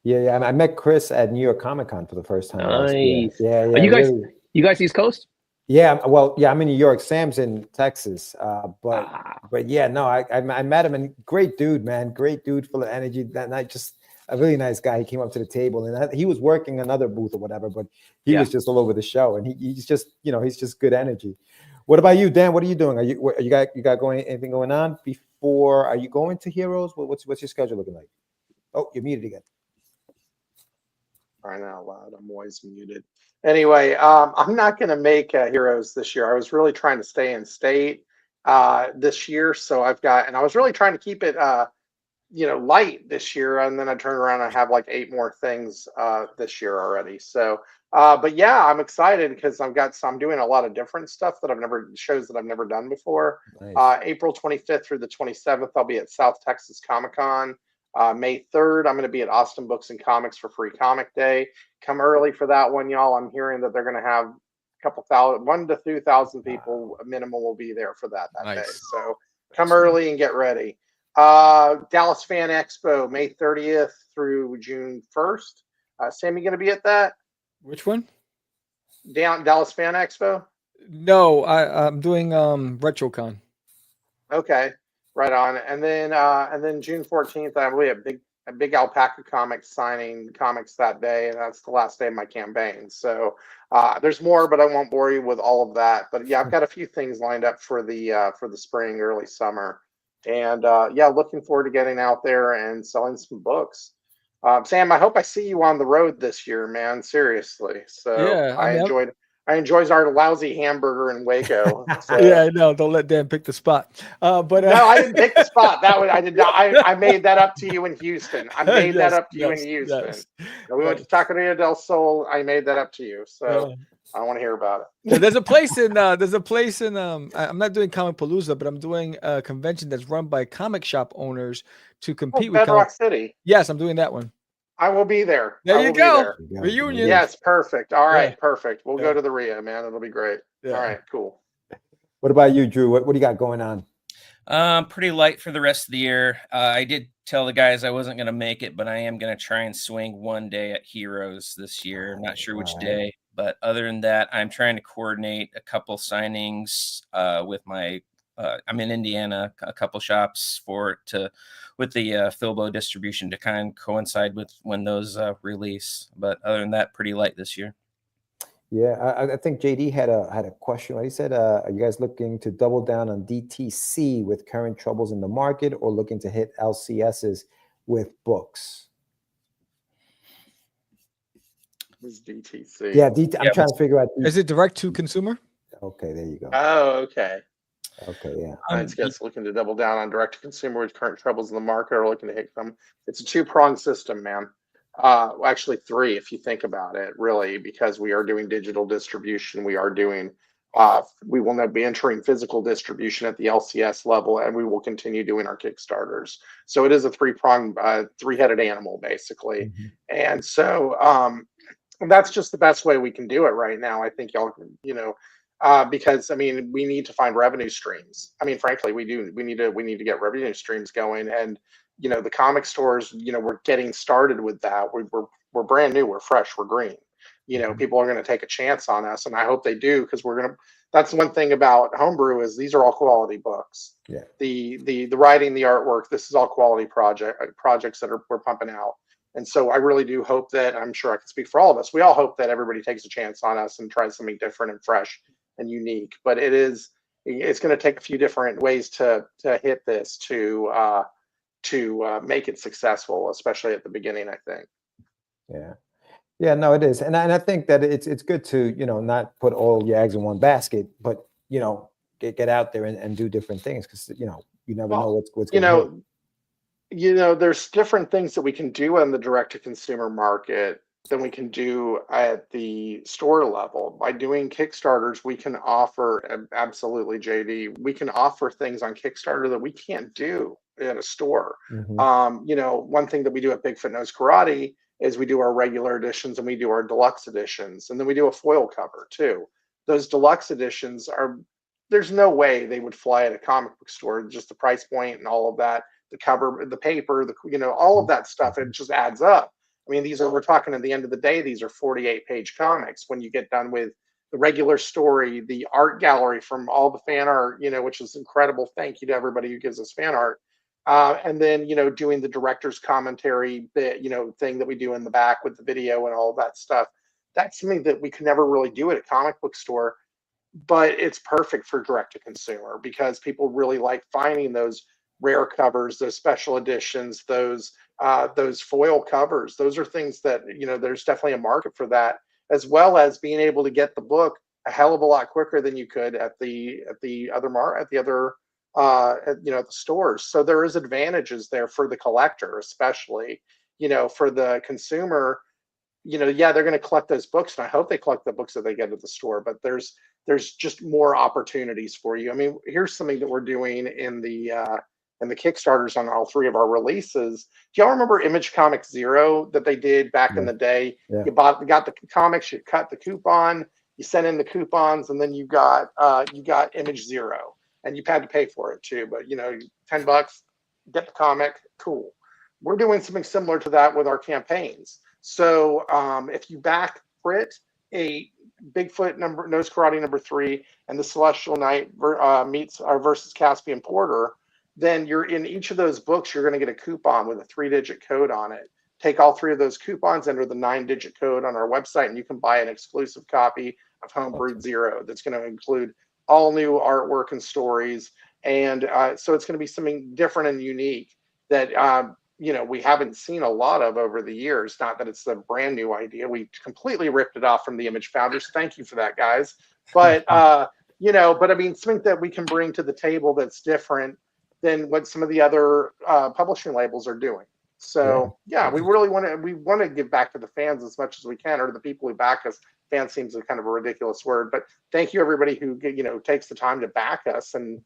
Yeah. I met Chris at New York Comic Con for the first time last year. Nice. Yeah. Are you guys really. you guys East Coast? Yeah, well, yeah, I'm in New York. Sam's in Texas, but Ah, yeah, no, I met him, and great dude, man, great dude, full of energy. That night, just a really nice guy. He came up to the table, and he was working another booth or whatever, but he was just all over the show, and he's just, he's just good energy. What about you, Dan? What are you doing? Are you got anything going on before? Are you going to Heroes? What's your schedule looking like? Oh, you're muted again. Crying out loud, I'm always muted. Anyway, I'm not going to make Heroes this year. I was really trying to stay in state this year, so I was really trying to keep it, light this year, and then I turned around and I have like 8 more things this year already. So, but yeah, I'm excited because I'm doing a lot of different stuff shows that I've never done before. Nice. April 25th through the 27th, I'll be at South Texas Comic Con. May 3rd, I'm going to be at Austin Books and Comics for Free Comic Day. Come early for that one, y'all. I'm hearing that they're going to have a couple thousand, 1,000 to 2,000 people minimum will be there for that day. So come early and get ready. Dallas Fan Expo, May 30th through June 1st. Sam, you going to be at that? Which one? Dallas Fan Expo? No, I'm doing RetroCon. Okay. Right on. And then June 14th, I will be a big Alpaca Comics signing comics that day, and that's the last day of my campaign. So there's more, but I won't bore you with all of that. But yeah, I've got a few things lined up for the spring, early summer. And yeah, looking forward to getting out there and selling some books. Sam, I hope I see you on the road this year, man. Seriously. So Yeah, I enjoyed our lousy hamburger in Waco. So. Yeah, I know. Don't let Dan pick the spot. But no, I didn't pick the spot. I did not. I made that up to you in Houston. I made that up to you in Houston. Yes. We went to Taqueria del Sol. I made that up to you. So I want to hear about it. There's a place in. I'm not doing Comic Palooza, but I'm doing a convention that's run by comic shop owners to compete with Bedrock City. Yes, I'm doing that one. I will be there. There you go. Reunion. Yes, perfect. All right, perfect. We'll go to the RIA, man. It'll be great. Yeah. All right, cool. What about you, Drew? What do you got going on? Pretty light for the rest of the year. I did tell the guys I wasn't going to make it, but I am going to try and swing one day at Heroes this year. I'm not sure which day, but other than that, I'm trying to coordinate a couple signings with my. I'm in Indiana, a couple shops with the Filbo distribution to kind of coincide with when those release. But other than that, pretty light this year. Yeah, I think JD had a question. He said, "Are you guys looking to double down on DTC with current troubles in the market, or looking to hit LCSs with books?" What's DTC? Yeah, I'm trying to figure out. Is it direct to consumer? Okay, there you go. Oh, okay. Okay, yeah. I guess looking to double down on direct to consumer with current troubles in the market, or looking to hit them. It's a 2-pronged system, man. Actually 3, if you think about it, really, because we are doing digital distribution. We are doing. We will not be entering physical distribution at the LCS level, and we will continue doing our Kickstarters. So it is a 3-pronged, 3-headed animal, basically. Mm-hmm. And so that's just the best way we can do it right now. I think y'all, because I mean, we need to find revenue streams. I mean, frankly, we do. We need to get revenue streams going, and the comic stores. We're getting started with that. We're brand new. We're fresh. We're green. People are going to take a chance on us, and I hope they do, because that's one thing about Homebrew is these are all quality books. Yeah. The writing, the artwork, this is all quality projects that we're pumping out. And so I really do hope that, I'm sure I can speak for all of us, we all hope that everybody takes a chance on us and tries something different and fresh and unique. But it's going to take a few different ways to hit this to make it successful, especially at the beginning, I think. Yeah, no, it is. And I think that it's good to, not put all your eggs in one basket, but, get out there and do different things, because, you never know what's going to happen. There's different things that we can do in the direct-to-consumer market than we can do at the store level. By doing Kickstarters, we can offer, absolutely, JD, we can offer things on Kickstarter that we can't do in a store. Mm-hmm. One thing that we do at Bigfoot Knows Karate is we do our regular editions and we do our deluxe editions, and then we do a foil cover too. Those deluxe editions there's no way they would fly at a comic book store, just the price point and all of that. The cover, the paper, all of that stuff, it just adds up. I mean, we're talking at the end of the day, these are 48-page comics. When you get done with the regular story, the art gallery from all the fan art, which is incredible. Thank you to everybody who gives us fan art. And then, doing the director's commentary bit, thing that we do in the back with the video and all that stuff. That's something that we could never really do at a comic book store, but it's perfect for direct to consumer because people really like finding those rare covers, those special editions, those foil covers. Those are things that, there's definitely a market for that, as well as being able to get the book a hell of a lot quicker than you could at the stores. So there is advantages there for the collector, especially, for the consumer. They're going to collect those books, and I hope they collect the books that they get at the store. But there's just more opportunities for you. I mean, here's something that we're doing in the Kickstarters on all 3 of our releases. Do y'all remember Image Comics Zero that they did back in the day? Yeah. You got the comics, you cut the coupon, you sent in the coupons, and then you got Image Zero, and you had to pay for it too. But $10, get the comic, cool. We're doing something similar to that with our campaigns. So if you back Crit, a Bigfoot Nose Karate #3, and the Celestial Knight versus Caspian Porter, then you're in each of those books, you're going to get a coupon with a 3-digit code on it. Take all 3 of those coupons, enter the 9-digit code on our website, and you can buy an exclusive copy of HomeBrewed Zero that's going to include all new artwork and stories. And so it's going to be something different and unique that we haven't seen a lot of over the years. Not that it's a brand new idea. We completely ripped it off from the Image founders. Thank you for that, guys. But, but I mean, something that we can bring to the table that's different than what some of the other publishing labels are doing. So we really want to give back to the fans as much as we can, or the people who back us. Fan seems like kind of a ridiculous word, but thank you everybody who takes the time to back us and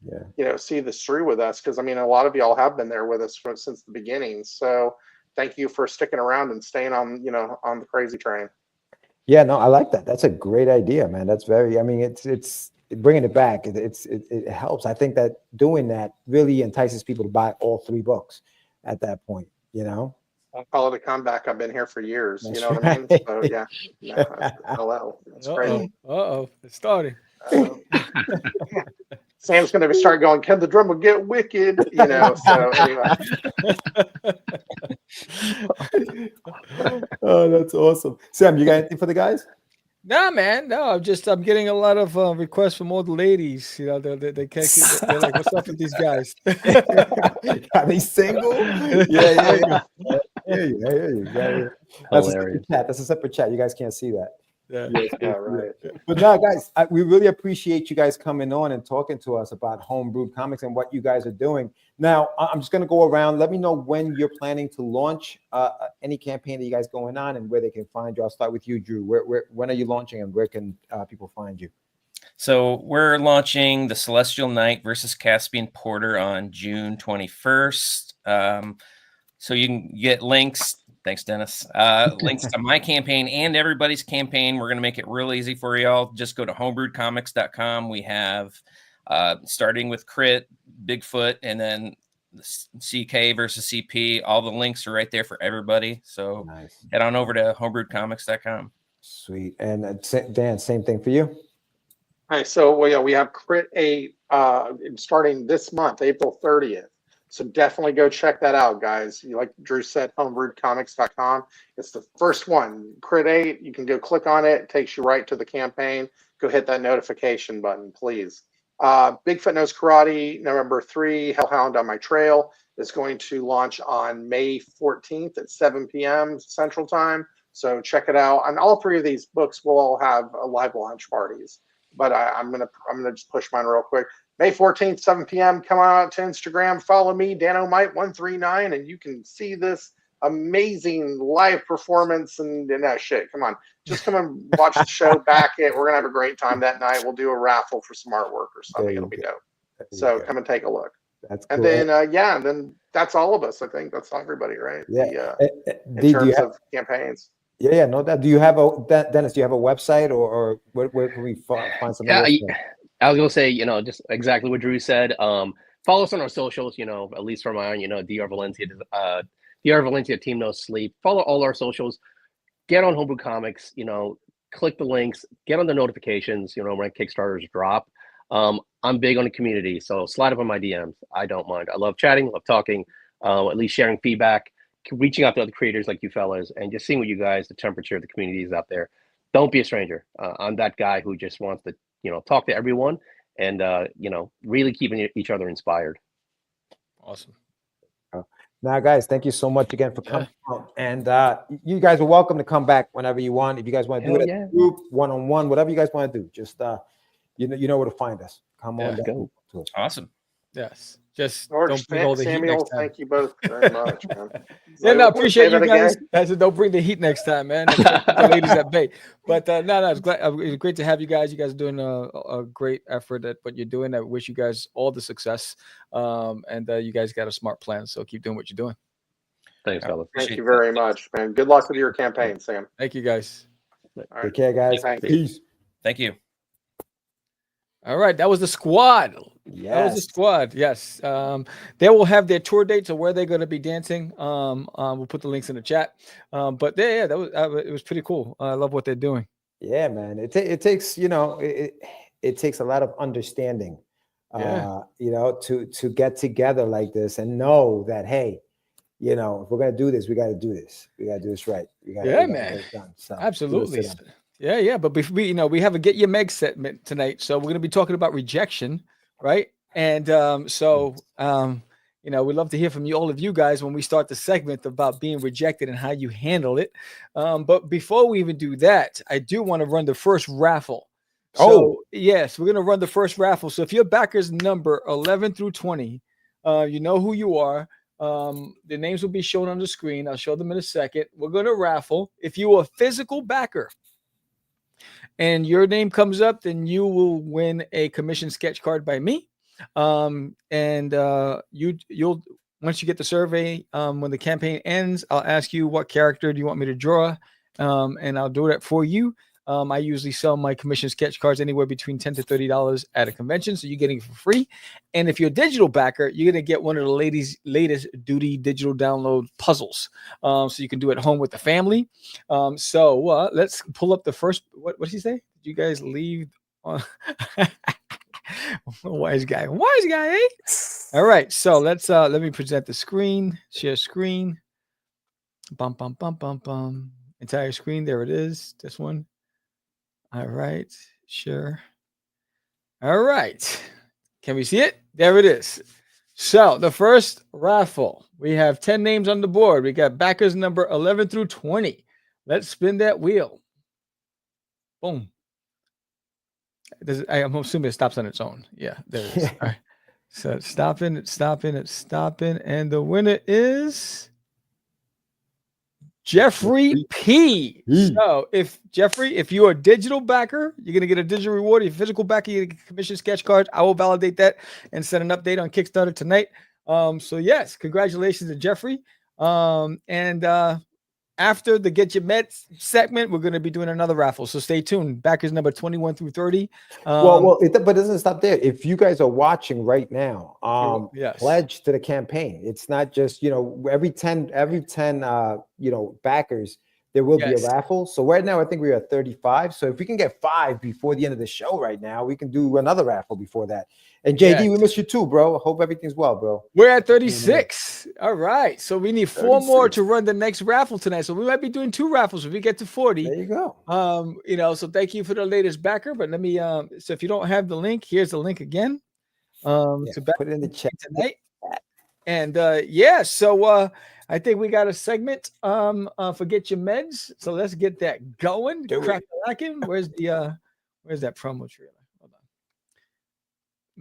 see this through with us, because I mean a lot of y'all have been there with us since the beginning. So thank you for sticking around and staying on the crazy train. Yeah, no, I like that. That's a great idea, man. That's very. I mean, it's bringing it back. It helps. I think that doing that really entices people to buy all 3 books at that point. I'll call it a comeback. I've been here for years. That's you know what I mean? So yeah, hello. It's crazy. It's starting. Sam's going to start going, can the drummer get wicked? So anyway. Oh, that's awesome. Sam, you got anything for the guys? Nah, man. No, I'm getting a lot of requests from all the ladies. They can't keep. They're like, "What's up with these guys? Are they single?" Yeah. That's a separate chat. You guys can't see that. Yeah, right. But no, guys, we really appreciate you guys coming on and talking to us about Homebrewed Comics and what you guys are doing. Now, I'm just going to go around. Let me know when you're planning to launch any campaign that you guys going on and where they can find you. I'll start with you, Drew. When are you launching and where can people find you? So we're launching the Celestial Knight versus Caspian Porter on June 21st. So you can get links. Thanks, Dennis. Links to my campaign and everybody's campaign. We're going to make it real easy for y'all. Just go to homebrewedcomics.com. We have starting with Crit, Bigfoot, and then CK versus CP. All the links are right there for everybody. So head on over to homebrewedcomics.com. Sweet. And Dan, same thing for you. All right. So we have Crit 8 starting this month, April 30th. So definitely go check that out, guys. Like Drew said, homebrewedcomics.com. It's the first one, Crit 8. You can go click on it. It takes you right to the campaign. Go hit that notification button, please. Bigfoot Nose Karate, #3, Hellhound on My Trail, is going to launch on May 14th at 7 p.m. Central Time. So check it out. And all 3 of these books will all have live launch parties. But I'm gonna just push mine real quick. May 14th, 7 p.m. Come on out to Instagram. Follow me, DanOmite139, and you can see this amazing live performance and that shit. Come on. Just come and watch the show, back it. We're going to have a great time that night. We'll do a raffle for some artwork or something. It'll be dope. So come and take a look. That's cool. And then, and then that's all of us. I think that's everybody, right? Yeah. In terms of campaigns. Yeah, no doubt. Do you have Dennis, do you have a website or where can we find some? I was gonna say, just exactly what Drew said. follow us on our socials, you know, at least for mine, you know, DR Valencia Team No Sleep. Follow all our socials. Get on Homebrew Comics, you know, click the links, get on the notifications, you know, when Kickstarters drop. I'm big on the community, so slide up on my DMs. I don't mind. I love chatting, love talking, at least sharing feedback, reaching out to other creators like you fellas, and just seeing what you guys, the temperature of the community is out there. Don't be a stranger. I'm that guy who just wants to, you know, talk to everyone and, you know, really keeping each other inspired. Awesome. Now, guys, thank you so much again for coming out. And you guys are welcome to come back whenever you want. If you guys want to do it as a group, one-on-one, whatever you guys want to do, just you know where to find us. Come on, go. Awesome. Yes. Just George, don't bring all the heat next time. thank you both very much, man. Yeah, no, appreciate you guys. I said, don't bring the heat next time, man. The ladies at bay. But no, it's great to have you guys. You guys are doing a great effort at what you're doing. I wish you guys all the success. And you guys got a smart plan, so keep doing what you're doing. Thanks, fellas. Thank you very much, man. Good luck with your campaign, Sam. Thank you, guys. Take care, guys. Peace. Thank you. All right, that was the squad. Yes. That was the squad. Yes. They will have their tour dates of where they're going to be dancing. We'll put the links in the chat. But yeah, that was it was pretty cool. I love what they're doing. Yeah, man. It takes, you know, it takes a lot of understanding, you know, to get together like this and know that, hey, you know, if we're gonna do this, we got to do this. We got to do this right. Man. So, absolutely. Yeah. But we have a Get Your Meg segment tonight, so we're going to be talking about rejection, right? And you know, we'd love to hear from all of you guys when we start the segment about being rejected and how you handle it. But before we even do that, I do want to run the first raffle. So, yes, we're going to run the first raffle. So if your backer's number 11 through 20, you know who you are. The names will be shown on the screen. I'll show them in a second. We're going to raffle. If you are a physical backer and your name comes up, then you will win a commission sketch card by me. You'll once you get the survey, when the campaign ends, I'll ask you what character do you want me to draw, and I'll do that for you. I usually sell my commission sketch cards anywhere between $10 to $30 at a convention, so you're getting it for free. And if you're a digital backer, you're gonna get one of the latest Duty digital download puzzles, so you can do it at home with the family. So let's pull up the first. What did he say? Did you guys leave? Wise guy, eh? All right, so let's let me present the screen. Share screen. Bum. Entire screen. There it is. This one. All right, sure. All right. Can we see it? There it is. So the first raffle, we have 10 names on the board. We got backers number 11 through 20. Let's spin that wheel. Boom. I'm assuming it stops on its own. Yeah, there it is. All right. So it's stopping. And the winner is Jeffrey P. So if you're a digital backer, you're going to get a digital reward. If you're a physical backer, you get a commission sketch card. I will validate that and send an update on Kickstarter tonight. So yes, congratulations to Jeffrey. After the Get Your Meds segment, we're going to be doing another raffle. So stay tuned. Backers number 21 through 30. But it doesn't stop there. If you guys are watching right now, yes, pledge to the campaign. It's not just, you know, every 10 you know, backers, there will be a raffle. So right now, I think we're at 35. So if we can get 5 before the end of the show right now, we can do another raffle before that. And JD, we miss you too, bro. I hope everything's well, bro. We're at 36. All right. So we need 4 more to run the next raffle tonight. So we might be doing 2 raffles if we get to 40. There you go. You know, so thank you for the latest backer. But let me so if you don't have the link, here's the link again. To put it in the chat tonight. And so I think we got a segment for Get Your Meds. So let's get that going. Where's that promo trailer? Hold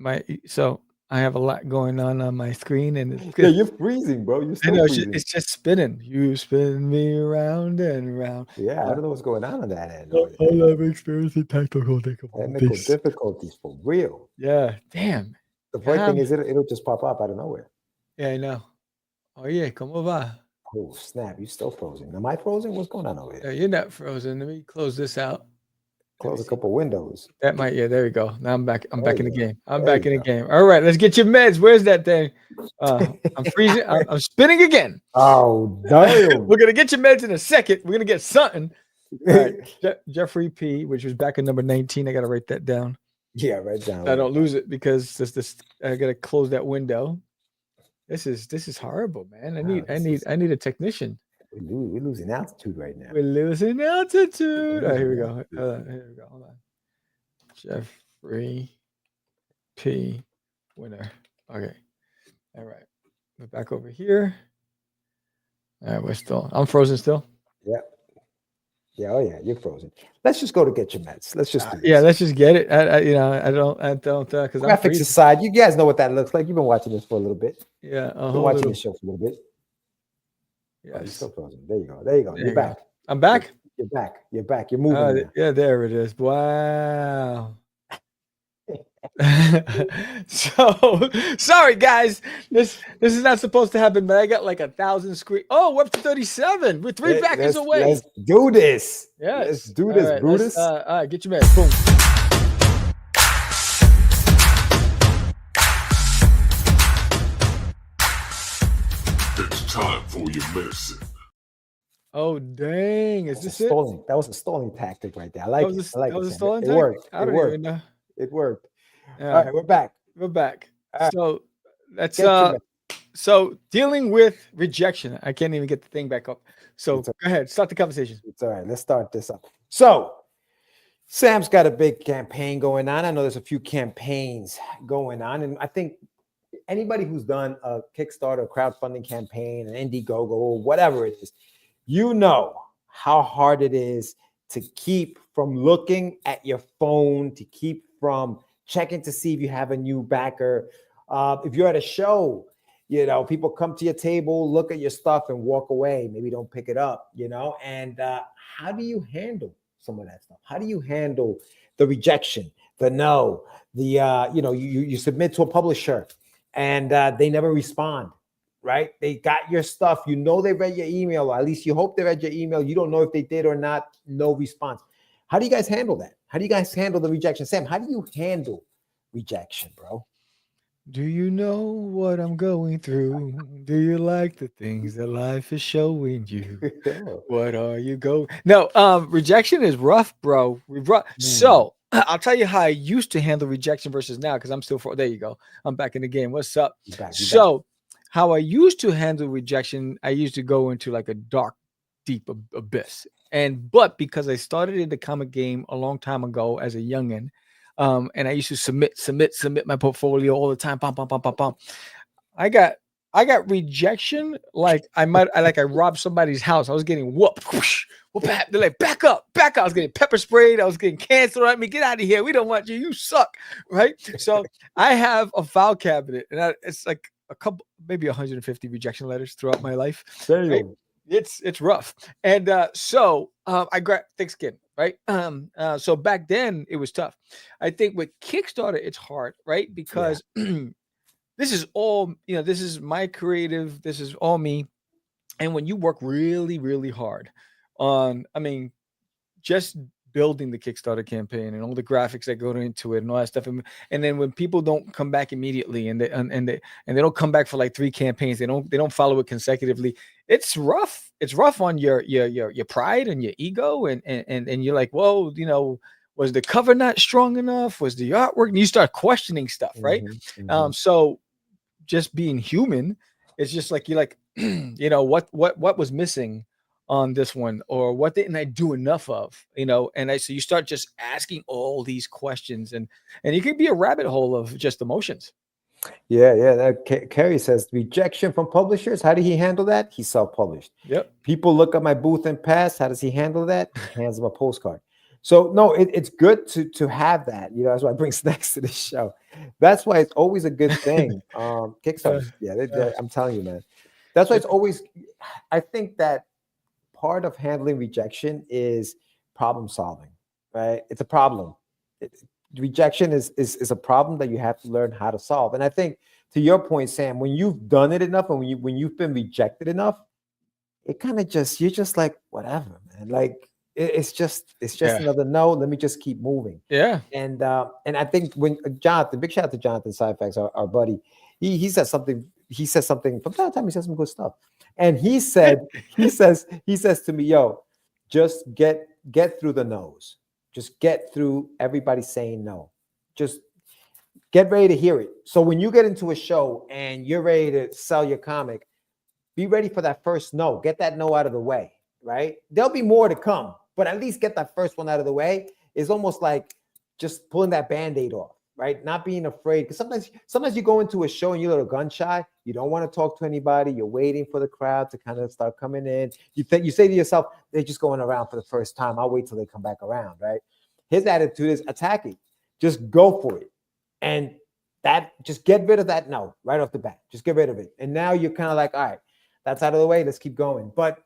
on. So I have a lot going on my screen, and you're freezing, bro. You're still freezing. It's just spinning. You spin me round and round. Yeah, I don't know what's going on that end. I'm experiencing technical difficulties for real. Yeah, damn. The funny thing is, it'll just pop up out of nowhere. Yeah, I know. Oh yeah, ¿cómo va? Oh snap! You still frozen? Am I frozen? What's going on over here? You're not frozen. Let me close this out. Close a couple windows. That might, yeah, there we go. Now I'm back. I'm There back in you the go. game. I'm There back you in the go. game. All right, let's get your meds. Where's that thing? I'm freezing. I'm spinning again. Oh, damn. We're gonna get your meds in a second. We're gonna get something. All right, Jeffrey P, which was back in number 19. I gotta write that down. Yeah, right down. I don't lose it because this. I gotta close that window. This is horrible, man. I need a technician. We're losing altitude right now. We're losing altitude. All right, here we go. Here we go. Hold on. Jeffrey P. Winner. Okay. All right. We're back over here. All right, I'm frozen still. Yeah. Yeah. Oh yeah, you're frozen. Let's just go to get your meds. Let's just do this. Yeah, let's just get it. I don't because graphics aside, you guys know what that looks like. You've been watching this for a little bit. Yeah, been watching this show for a little bit. Yeah, oh, you're still frozen. There you go. There you go. You're back. I'm back. You're back. You're back. You're moving. Now. Yeah, there it is. Wow. So sorry guys, this is not supposed to happen, but I got like 1,000 screen. Oh, we're up to 37. We're 3 packets away. Let's do this. Yeah, let's do this, right, Brutus. All right, get your meds. Boom. It's time for your medicine. Oh dang! Is this it? That was a stalling tactic right there. I like it. I like it. Stalling it worked. I don't even know. It worked. Yeah. All right, we're back. We're back. Right. So that's so dealing with rejection. I can't even get the thing back up. So go ahead, start the conversation. It's all right. Let's start this up. So Sam's got a big campaign going on. I know there's a few campaigns going on, and I think anybody who's done a Kickstarter, crowdfunding campaign, an Indiegogo, or whatever it is, you know how hard it is to keep from looking at your phone, to keep from checking to see if you have a new backer. If you're at a show, you know, people come to your table, look at your stuff and walk away. Maybe don't pick it up, you know? And how do you handle some of that stuff? How do you handle the rejection, the no, the, you know, you submit to a publisher and they never respond, right? They got your stuff. You know, they read your email, or at least you hope they read your email. You don't know if they did or not, no response. How do you guys handle that? How do you guys handle the rejection? Sam, how do you handle rejection, bro? Do you know what I'm going through? Do you like the things that life is showing you? What are you going? No, rejection is rough, bro. So I'll tell you how I used to handle rejection versus now, because I'm still there you go. I'm back in the game. What's up? You back. How I used to handle rejection, I used to go into like a dark, deep abyss. But because I started in the comic game a long time ago as a youngin', and I used to submit my portfolio all the time. I got rejection like I robbed somebody's house. I was getting whooped. They're like, back up. I was getting pepper sprayed. I was getting canceled at me. Get out of here. We don't want you. You suck. Right. So I have a file cabinet, and it's like a couple, maybe 150 rejection letters throughout my life. There you go. It's rough. And so I grabbed thick skin, right? So back then it was tough. I think with Kickstarter, it's hard, right? Because this is all, you know, this is my creative, this is all me. And when you work really, really hard on, I mean, just building the Kickstarter campaign and all the graphics that go into it and all that stuff, and then when people don't come back immediately and they don't come back for like 3 campaigns, they don't follow it consecutively, it's rough. It's rough on your pride and your ego, and you're like, well, you know, was the cover not strong enough? Was the artwork? And you start questioning stuff, right? So just being human, it's just like you're like, you know, what was missing on this one, or what didn't I do enough of, you know? And so you start just asking all these questions, and it could be a rabbit hole of just emotions. Yeah. Kerry says rejection from publishers. How did he handle that? He self-published. Yep. People look at my booth and pass. How does he handle that? He hands them a postcard. So no, it's good to have that. You know, that's why I bring snacks to the show. That's why it's always a good thing. Kickstarter. I'm telling you, man. That's why it's always. I think that part of handling rejection is problem solving, right? It's a problem. Rejection is a problem that you have to learn how to solve. And I think, to your point, Sam, when you've done it enough, and when you've been rejected enough, it kind of you're just like, whatever, man. Like, It's just Yeah. another no. Let me just keep moving. Yeah. And I think when Jonathan, big shout out to Jonathan Syfax, our buddy, he says something. He says something from time to time. He says some good stuff, and he said he says to me, "Yo, just get through the no's. Just get through everybody saying no. Just get ready to hear it. So when you get into a show and you're ready to sell your comic, be ready for that first no. Get that no out of the way, right? There'll be more to come, but at least get that first one out of the way. It's almost like just pulling that Band-Aid off, right? Not being afraid. Because sometimes you go into a show and you're a little gun shy. You don't want to talk to anybody. You're waiting for the crowd to kind of start coming in. You say to yourself, they're just going around for the first time. I'll wait till they come back around, right? His attitude is attacking. Just go for it. And just get rid of that no right off the bat. Just get rid of it. And now you're kind of like, all right, that's out of the way. Let's keep going. But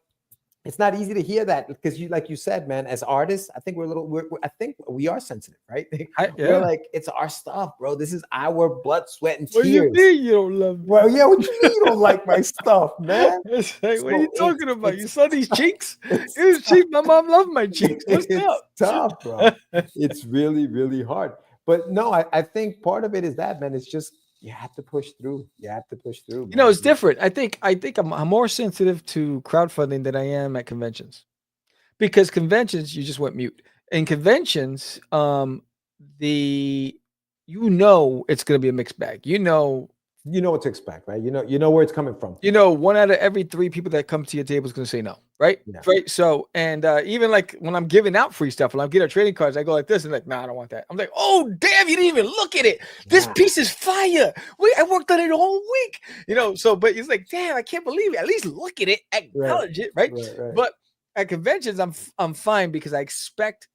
it's not easy to hear that because like you said, man, as artists, I think I think we are sensitive, right? We're like, it's our stuff, bro. This is our blood, sweat, and tears. What do you mean you don't love me? Well, yeah, what you mean you don't like my stuff, man? It's like, what are you talking about? You saw these cheeks? It was cheap. My mom loved my cheeks. What's it's tough, bro. It's really, really hard. But no, I think part of it is that, man. It's just you have to push through. You have to push through. Man. You know, it's different. I think I'm more sensitive to crowdfunding than I am at conventions, because conventions you just went mute. In conventions, it's going to be a mixed bag. You know what to expect, right? You know where it's coming from. You know, 1 out of every 3 people that come to your table is going to say no, right? Yeah. Right. So, and even like when I'm giving out free stuff, when I'm getting our trading cards, I go like this and like, nah, I don't want that. I'm like, oh, damn, you didn't even look at it. This piece is fire. I worked on it all week, So, but it's like, damn, I can't believe it. At least look at it, acknowledge it, right? But at conventions, I'm fine because I expect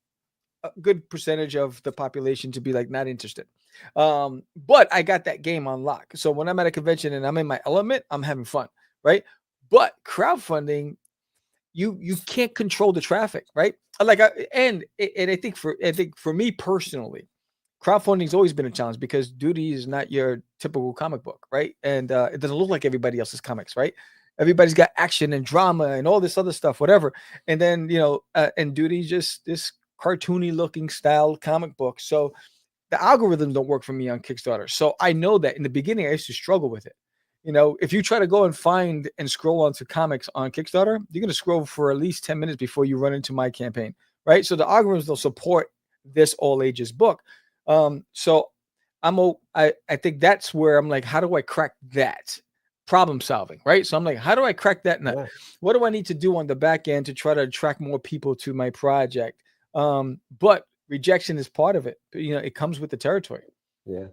a good percentage of the population to be like not interested. But I got that game on lock. So when I'm at a convention and I'm in my element, I'm having fun, right? But crowdfunding, you can't control the traffic, right? Like, and I think for me personally, crowdfunding's always been a challenge because Duty is not your typical comic book, right? And it doesn't look like everybody else's comics, right? Everybody's got action and drama and all this other stuff, whatever. And then and Duty's just this cartoony looking style comic book. So the algorithms don't work for me on Kickstarter. So I know that in the beginning, I used to struggle with it. If you try to go and find and scroll onto comics on Kickstarter, you're going to scroll for at least 10 minutes before you run into my campaign, right? So the algorithms don't support this all ages book. So I think that's where I'm like, how do I crack that? Problem solving, right? So I'm like, how do I crack that nut? Yeah. What do I need to do on the back end to try to attract more people to my project? But rejection is part of it. It comes with the territory. Yeah.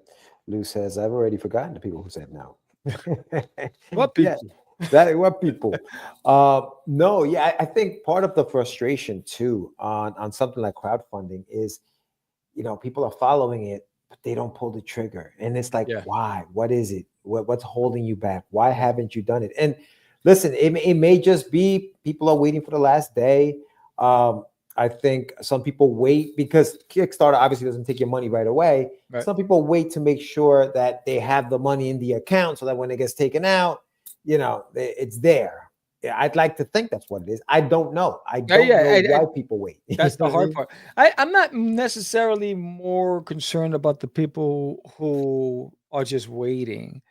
Lou says, I've already forgotten the people who said no. What people? Yeah, what people? No, yeah, I think part of the frustration too on something like crowdfunding is, people are following it, but they don't pull the trigger. And it's like, why? What is it? What's holding you back? Why haven't you done it? And listen, it may just be people are waiting for the last day. I think some people wait because Kickstarter obviously doesn't take your money right away. Right. Some people wait to make sure that they have the money in the account so that when it gets taken out, it's there. Yeah, I'd like to think that's what it is. I don't know. I don't know why people wait. That's the hard part. I'm not necessarily more concerned about the people who are just waiting.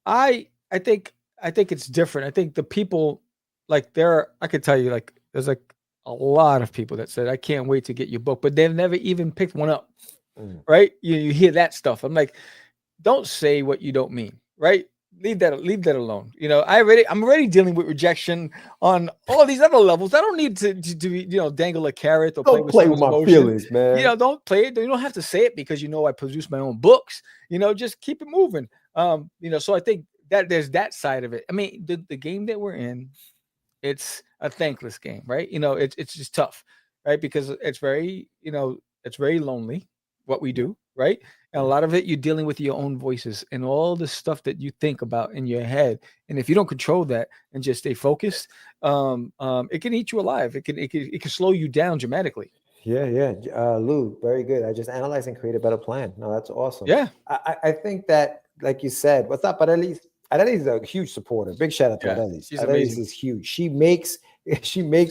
I think it's different. I think the people I could tell you there's a lot of people that said, I can't wait to get your book, but they've never even picked one up, right? You hear that stuff. I'm like, don't say what you don't mean, right? Leave that alone. I'm already dealing with rejection on all these other levels. I don't need to dangle a carrot or play with my feelings, man. Don't play it. You don't have to say it because I produce my own books. Just keep it moving. So I think that there's that side of it. I mean, the game that we're in, it's a thankless game, right? It's just tough, right? Because it's very lonely what we do, right? And a lot of it, you're dealing with your own voices and all the stuff that you think about in your head. And if you don't control that and just stay focused, it can eat you alive. It can slow you down dramatically. Yeah. Lou, very good. I just analyze and create a better plan. No, that's awesome. Yeah. I think that, like you said, what's up? But at least Adelis is a huge supporter. Big shout out to Adelis. She's Adelis amazing. is huge. She makes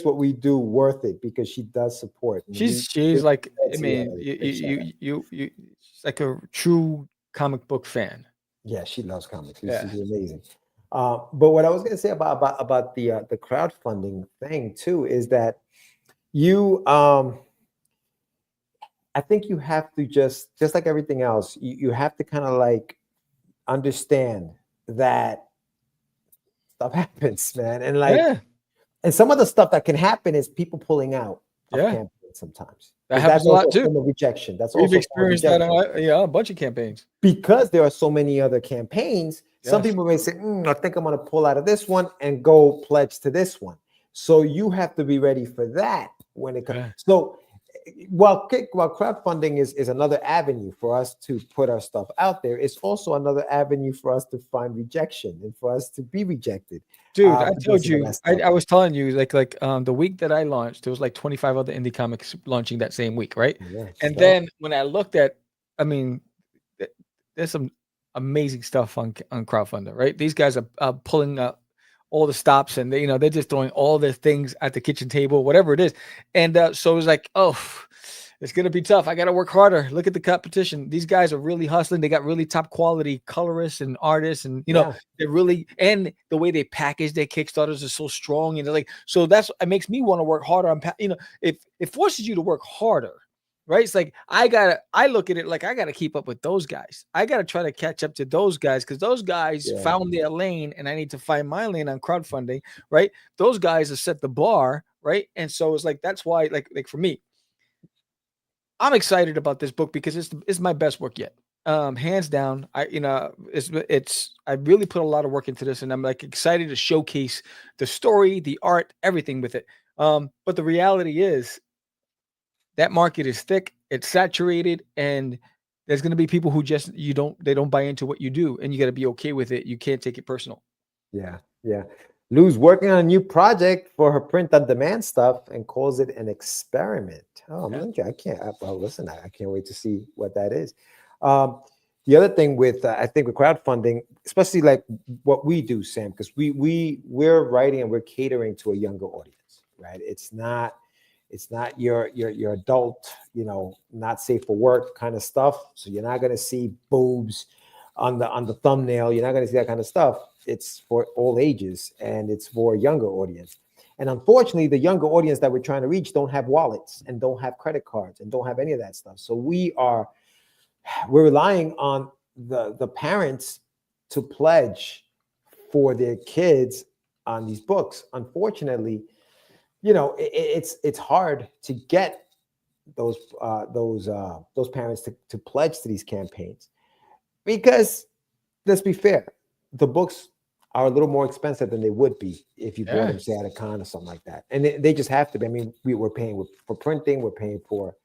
what we do worth it because she does support. She's like, I mean, you she's like a true comic book fan. Yeah, she loves comics. She's amazing. But what I was going to say about the crowdfunding thing too is that you I think you have to just like everything else, you have to kind of like understand that stuff happens, man. And like and some of the stuff that can happen is people pulling out of campaigns sometimes. That happens a lot too. From a rejection. That's We've also experienced that a bunch of campaigns. Because there are so many other campaigns, some people may say, I think I'm going to pull out of this one and go pledge to this one. So you have to be ready for that when it comes. So while crowdfunding is another avenue for us to put our stuff out there, it's also another avenue for us to find rejection and for us to be rejected. Dude, I told you, I was telling you, like the week that I launched, there was like 25 other indie comics launching that same week, right? Yeah, and then when I looked at, I mean, there's some amazing stuff on crowdfunder, right? These guys are pulling up all the stops, and they're just throwing all their things at the kitchen table, whatever it is. And so it was like, it's gonna be tough. I gotta work harder. Look at the competition. These guys are really hustling. They got really top quality colorists and artists, and they're really, and the way they package their Kickstarters is so strong. And they're like, so it makes me want to work harder. It forces you to work harder, right? It's like I look at it like I gotta keep up with those guys. I gotta try to catch up to those guys because those guys found their lane, and I need to find my lane on crowdfunding, right? Those guys have set the bar, right? And so it's like that's why, like for me, I'm excited about this book because it's my best work yet. Hands down. I really put a lot of work into this, and I'm like excited to showcase the story, the art, everything with it. But the reality is that market is thick, it's saturated, and there's going to be people who just they don't buy into what you do, and you got to be okay with it. You can't take it personal. Yeah. Lou's working on a new project for her print-on-demand stuff and calls it an experiment. Oh, man, I can't. Well, listen, I can't wait to see what that is. The other thing with, I think with crowdfunding, especially like what we do, Sam, because we're writing and we're catering to a younger audience, right? It's not your adult, not safe for work kind of stuff. So you're not going to see boobs on the thumbnail. You're not going to see that kind of stuff. It's for all ages, and it's for a younger audience. And unfortunately, the younger audience that we're trying to reach don't have wallets and don't have credit cards and don't have any of that stuff. So we're relying on the parents to pledge for their kids on these books. Unfortunately, it's hard to get those parents to pledge to these campaigns because, let's be fair, the books are a little more expensive than they would be if you bought them, say, at a con or something like that. And they just have to be. I mean, we're paying for printing, we're paying for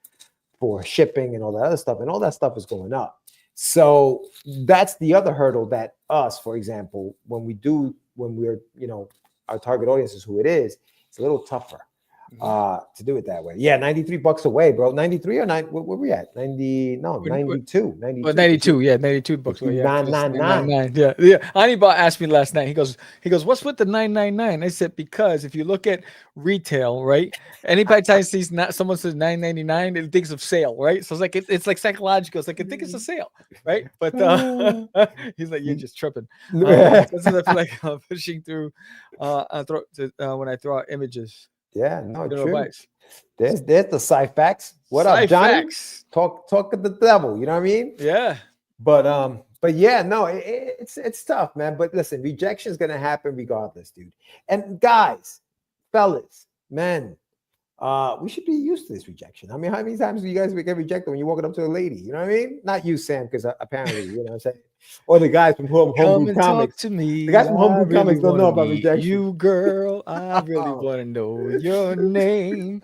shipping and all that other stuff, and all that stuff is going up. So that's the other hurdle that us, for example, when we're, our target audience is who it is, it's a little tougher to do it that way. Yeah, $93 away, bro. 93 or 9? Where we at? 90? No, 92. 92. Well, 92. Yeah, $92 away. Yeah, 999. Yeah. Anibal asked me last night. He goes, what's with the $999? I said, because if you look at retail, right? Anybody sees someone says $999, it thinks of sale, right? So it's like it's like psychological. It's like I think it's a sale, right? But he's like, you're just tripping. That's what I feel like I'm pushing through when I throw out images. Yeah, no, true. There's the sci-facts. What up, Johnny? Talk to the devil. You know what I mean? Yeah. But yeah, no, it's tough, man. But listen, rejection is gonna happen regardless, dude. And guys, fellas, men, we should be used to this rejection. I mean, how many times do you guys get rejected when you're walking up to a lady? You know what I mean? Not you, Sam, because apparently, you know what I'm saying? Or the guys from HomeBrewed Comics. To me. The guys from HomeBrewed Comics don't know about rejection. You, girl, I really want to know your name.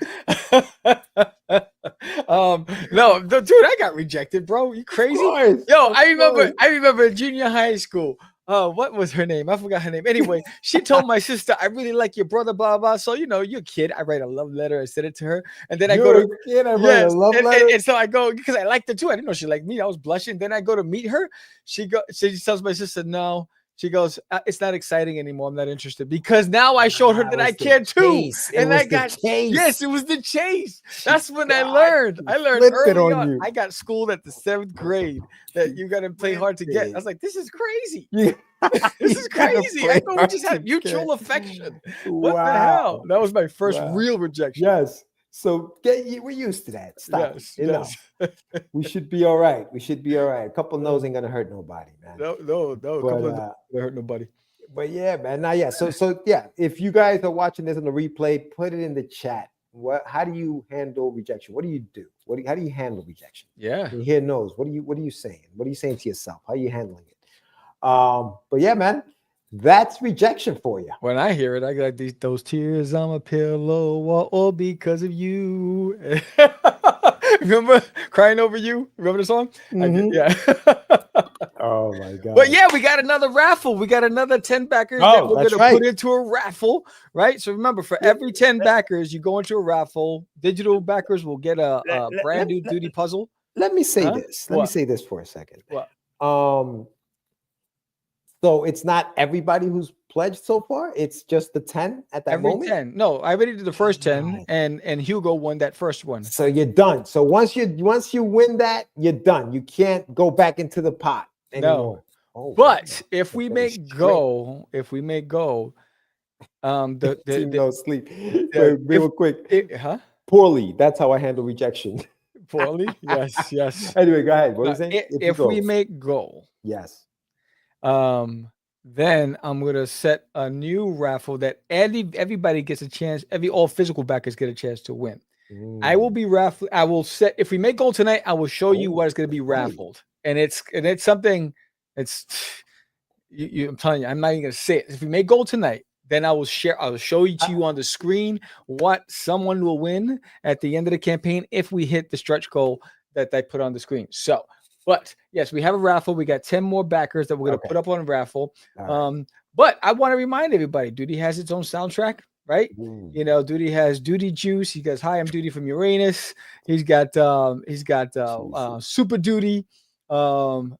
No, dude, I got rejected, bro. You crazy? Yo, I remember in junior high school. What was her name? I forgot her name. Anyway, she told my sister, I really like your brother, blah, blah. So, you're a kid. I write a love letter. I sent it to her. And then I go to a love letter. And so I go, because I liked her too. I didn't know she liked me. I was blushing. Then I go to meet her. She tells my sister, no, She goes, it's not exciting anymore. I'm not interested because now I showed her that I can too. And I got yes, it was the chase. That's when I learned. I learned early on. I got schooled at the 7th grade that you got to play hard to get. I was like, this is crazy. This is crazy. I thought we just had mutual affection. What the hell? That was my first real rejection. Yes. So we're used to that. Stop. Yes. We should be all right. We should be all right. A couple no's ain't gonna hurt nobody, man. No. A couple of no's don't hurt nobody. But yeah, man. Now, yeah. So yeah. If you guys are watching this on the replay, put it in the chat. How do you handle rejection? What do you do? How do you handle rejection? Yeah. You hear no's. What are you saying? What are you saying to yourself? How are you handling it? But yeah, man. That's rejection for you. When I hear it, I got those tears on my pillow, all because of you. Remember Crying Over You? Remember the song? Mm-hmm. Yeah. Oh my God. But yeah, we got another raffle. We got another 10 backers that we're going to put into a raffle, right? So remember, for every 10 backers, you go into a raffle. Digital backers will get a brand new duty puzzle. Let me say this. Let me say this for a second. What? So it's not everybody who's pledged so far. It's just the 10 at that moment. 10. No, I already did the first 10, and Hugo won that first one. So you're done. So once you win that, you're done. You can't go back into the pot anymore. No. But if we make go, no sleep. Real quick. Poorly. That's how I handle rejection. Poorly. Yes. Anyway, go ahead. What are you saying? If we make go. Yes. Then I'm gonna set a new raffle that everybody gets a chance. All physical backers get a chance to win. I will be raffle. I will set. If we make goal tonight, I will show you what is going to be raffled, and it's something. It's I'm telling you, I'm not even gonna say it. If we make goal tonight, then I will share. I will show you to you on the screen what someone will win at the end of the campaign if we hit the stretch goal that I put on the screen. So. But yes, we have a raffle. We got 10 more backers that we're going to put up on a raffle. Right. But I want to remind everybody, Duty has its own soundtrack, right? You know, Duty has Duty Juice. He goes, "Hi, I'm Duty from Uranus." He's got Super Duty. And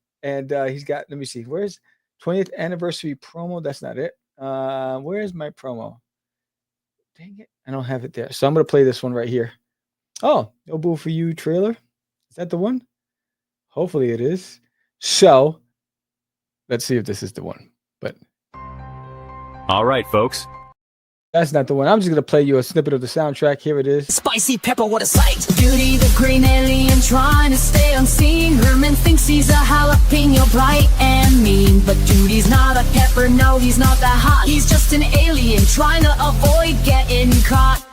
he's got, let me see, where's 20th anniversary promo? That's not it. Where's my promo? Dang it. I don't have it there. So I'm going to play this one right here. Oh, No Boo For You trailer. Is that the one? Hopefully it is. So let's see if this is the one. But all right, folks. That's not the one. I'm just gonna play you a snippet of the soundtrack. Here it is. Spicy pepper, what a sight. Duty, the green alien, trying to stay unseen. Herman thinks he's a jalapeno, bright and mean. But Duty's not a pepper, no, he's not that hot. He's just an alien, trying to avoid getting caught.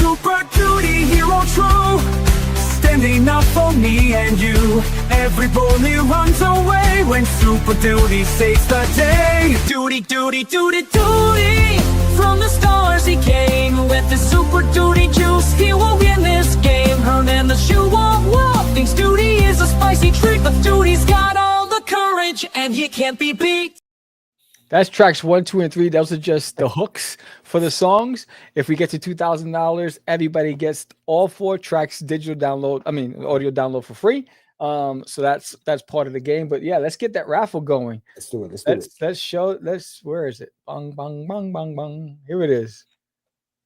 Super Duty, hero true, standing up for me and you. Every bully runs away when Super Duty saves the day. Duty, Duty, Duty, Duty. From the stars he came with the Super Duty juice. He will win this game. Herman the shoe won't walk. Thinks Duty is a spicy treat, but Duty's got all the courage and he can't be beat. That's tracks 1, 2, and 3. Those are just the hooks for the songs. If we get to $2,000, everybody gets all 4 tracks audio download for free. So that's part of the game. But yeah, let's get that raffle going. Let's do it. Where is it? Bang, bang, bang, bang, bang. Here it is.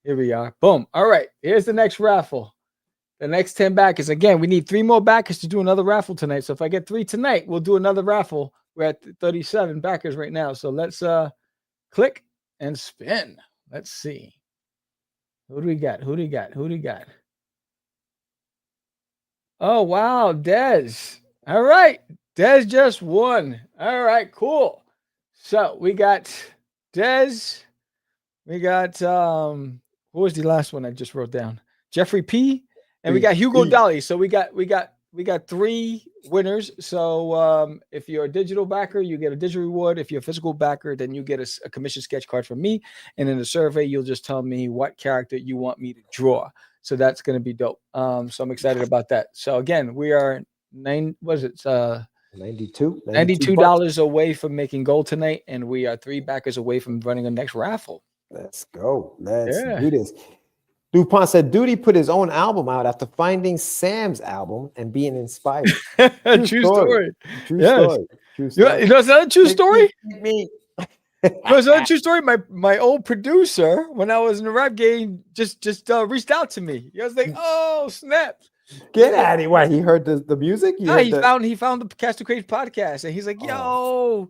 Here we are. Boom. All right. Here's the next raffle. The next 10 backers. Again, we need 3 more backers to do another raffle tonight. So if I get 3 tonight, we'll do another raffle. We're at 37 backers right now. So let's click and spin. Let's see. Who do we got? Oh, wow. Dez. All right. Dez just won. All right, cool. So we got Dez. We got, who was the last one I just wrote down? Jeffrey P. And we got Hugo Dolly. So we got 3 winners. So if you're a digital backer, you get a digital reward. If you're a physical backer, then you get a commission sketch card from me. And in the survey, you'll just tell me what character you want me to draw. So that's going to be dope. So I'm excited about that. So again, we are $92 away from making gold tonight. And we are 3 backers away from running the next raffle. Let's go. Let's do this. DuPont said Duty put his own album out after finding Sam's album and being inspired. True story. True story. True story. You know, it's not a true story. Me. It's not a true story. My old producer, when I was in the rap game, just reached out to me. He was like, "Oh snap! Get out of here!" Why, he heard the music? He found the Cast to Craze podcast, and he's like, "Yo,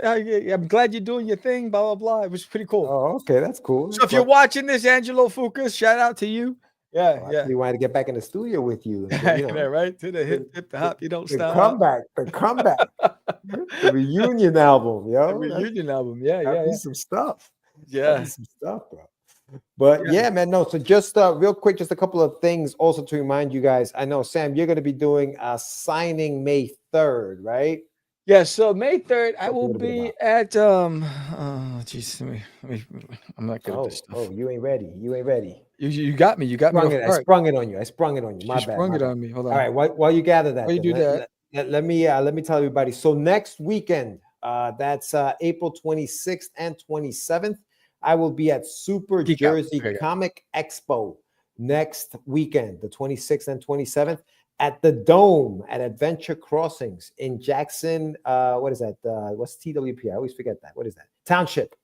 I'm glad you're doing your thing." Blah blah blah. It was pretty cool. Oh, okay, that's cool. So if you're watching this, Angelo Fucus, shout out to you. Yeah, yeah. We wanted to get back in the studio with you. Right? To the hip hop, you don't stop. The comeback, the reunion album, yo. The reunion album, yeah. Some stuff. Yeah, some stuff, bro. But yeah, man, no. So just real quick, just a couple of things also to remind you guys. I know, Sam, you're going to be doing a signing May 3rd, right? Yeah, so May 3rd, I will be at geez, I'm not good at this stuff. Oh, you ain't ready. You got me. I sprung it on you. My bad. Sprung it on me. Hold on. All right, while you gather that, while you do that, let me tell everybody. So next weekend, that's April 26th and 27th, I will be at Super Jersey Comic Expo next weekend, the 26th and 27th. At the Dome at Adventure Crossings in Jackson. What is that? What's TWP? I always forget that. What is that? Township.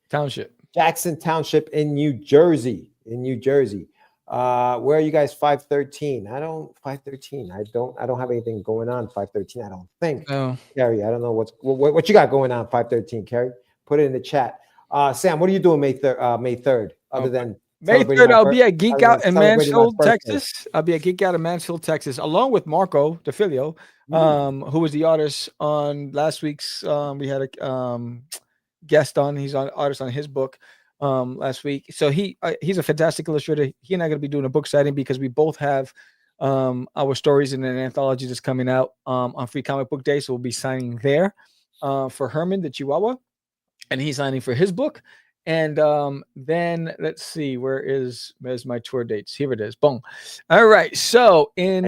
Jackson Township in New Jersey. Where are you guys? 513. I don't have anything going on 513. I don't think. No. Carrie, I don't know what you got going on 513. Carrie, put it in the chat. Sam, what are you doing May 3rd? Other than May 3rd, I'll be at Geek Out in Mansfield, Texas. Along with Marco DeFilio, who was the artist on last week's. We had a guest on. He's an artist on his book last week. So he's a fantastic illustrator. He and I are going to be doing a book signing because we both have our stories in an anthology that's coming out on Free Comic Book Day. So we'll be signing there for Herman the Chihuahua, and he's signing for his book. And then let's see, where's my tour dates? Here it is. Boom. All right. So in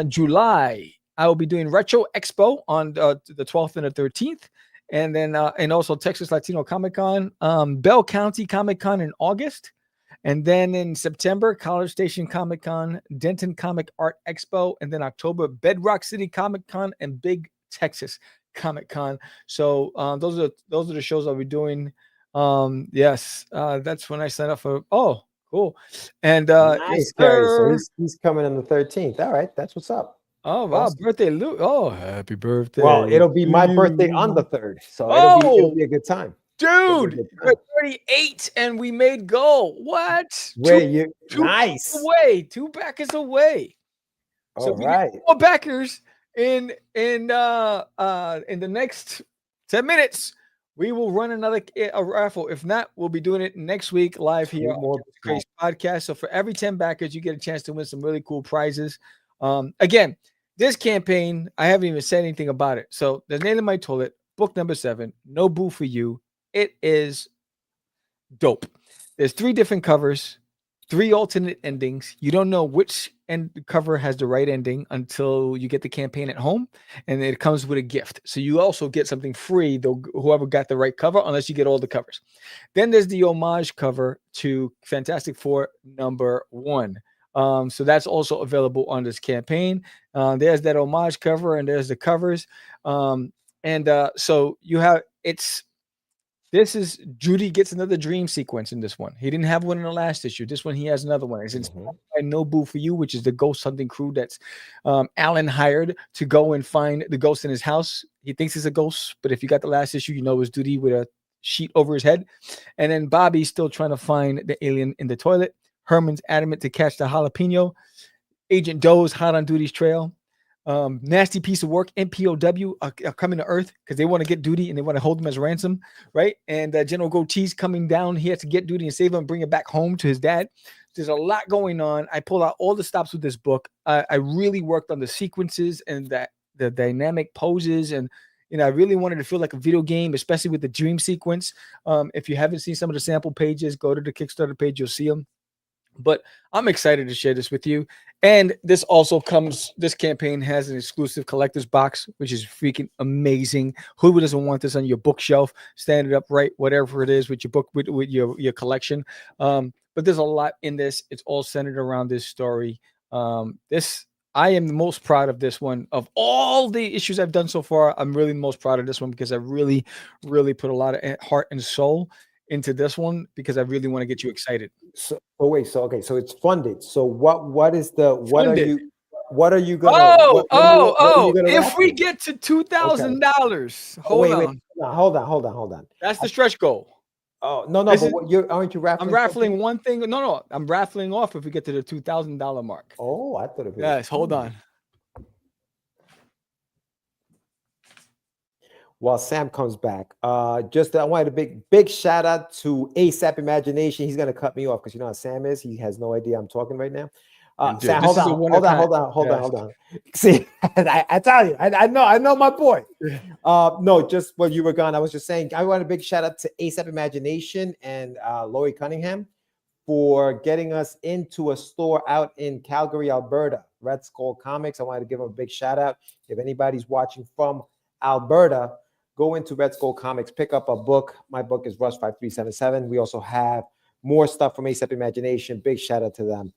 July, I will be doing Retro Expo on the 12th and the 13th. And then and also Texas Latino Comic Con, Bell County Comic Con in August. And then in September, College Station Comic Con, Denton Comic Art Expo. And then October, Bedrock City Comic Con and Big Texas Comic Con. So those are the shows I'll be doing. Yes, that's when I signed up for. Oh, cool. And nice, Gary. So he's coming on the 13th. All right, that's what's up. Oh wow, awesome. Birthday, Luke. Oh, happy birthday. Well, it'll be my birthday on the 3rd, so it'll be a good time. Dude, you're 38 and we made goal. What? Nice. Two backers away. So all right. More backers in the next 10 minutes. We will run another raffle. If not, we'll be doing it next week live here on the Craze podcast. So for every 10 backers, you get a chance to win some really cool prizes. Again, this campaign, I haven't even said anything about it. So The Nail in My Toilet, book number 7, No Boo for You. It is dope. There's 3 different covers, 3 alternate endings. You don't know which cover has the right ending until you get the campaign at home, and it comes with a gift. So you also get something free, though, whoever got the right cover, unless you get all the covers. Then there's the homage cover to Fantastic Four #1. So that's also available on this campaign. There's that homage cover, and there's the covers. So you have this is Judy gets another dream sequence in this one. He didn't have one in the last issue. This one, he has another one. It's inspired by No Boo for You, which is the ghost hunting crew that's Alan hired to go and find the ghost in his house. He thinks it's a ghost, but if you got the last issue, you know it's Judy with a sheet over his head. And then Bobby's still trying to find the alien in the toilet. Herman's adamant to catch the jalapeno. Agent Doe's hot on Duty's trail. Nasty piece of work. MPOW are coming to Earth because they want to get Duty and they want to hold him as ransom, right? And General Goatee's coming down. He has to get Duty and save him and bring him back home to his dad. There's a lot going on. I pulled out all the stops with this book. I really worked on the sequences and the dynamic poses, and I really wanted to feel like a video game, especially with the dream sequence. If you haven't seen some of the sample pages, go to the Kickstarter page. You'll see them. But I'm excited to share this with you. And this campaign has an exclusive collector's box, which is freaking amazing. Who doesn't want this on your bookshelf, standing upright, whatever it is with your book, with your collection. But there's a lot in this. It's all centered around this story. I I am the most proud of this one. Of all the issues I've done so far, I'm really the most proud of this one because I really, really put a lot of heart and soul into this one because I really want to get you excited. So, so it's funded. So what is the what funded. are you? What are you gonna? Oh, what are you gonna if we get to $2,000, hold on. That's the stretch goal. Oh no, aren't you raffling? I'm raffling one thing. No, I'm raffling off if we get to the $2,000 mark. Oh, I thought it was. Yes, hold on. While Sam comes back, I wanted a big shout out to ASAP Imagination. He's gonna cut me off because you know how Sam is. He has no idea I'm talking right now. Sam, hold on. See, I tell you, I know my boy. No, just when you were gone, I was just saying I want a big shout out to ASAP Imagination and Lori Cunningham for getting us into a store out in Calgary, Alberta, Red Skull Comics. I wanted to give them a big shout out. If anybody's watching from Alberta, go into Red Skull Comics, pick up a book. My book is Rush 5377. We also have more stuff from ASAP Imagination. Big shout out to them.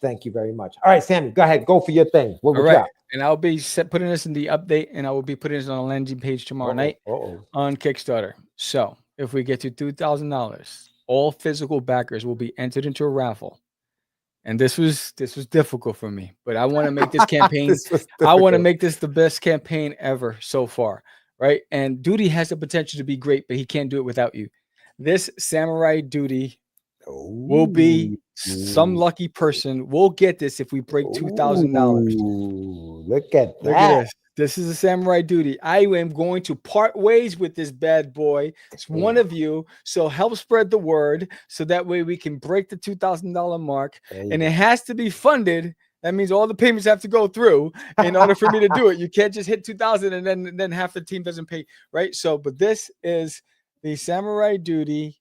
Thank you very much. All right, Sammy, go ahead. Go for your thing. What we got? And I'll be putting this in the update, and I will be putting this on a landing page tomorrow night on Kickstarter. So if we get to $2,000, all physical backers will be entered into a raffle. And this was difficult for me, but I want to make this campaign. I want to make this the best campaign ever so far, right? And Duty has the potential to be great, but he can't do it without you. This Samurai Duty will be some lucky person. We'll get this if we break $2,000. Look at that. Look at this. This is a Samurai Duty. I am going to part ways with this bad boy. It's one of you. So help spread the word so that way we can break the $2,000 mark. And it has to be funded. That means all the payments have to go through in order for me to do it. You can't just hit 2,000 and then half the team doesn't pay, right? So, but this is the Samurai Duty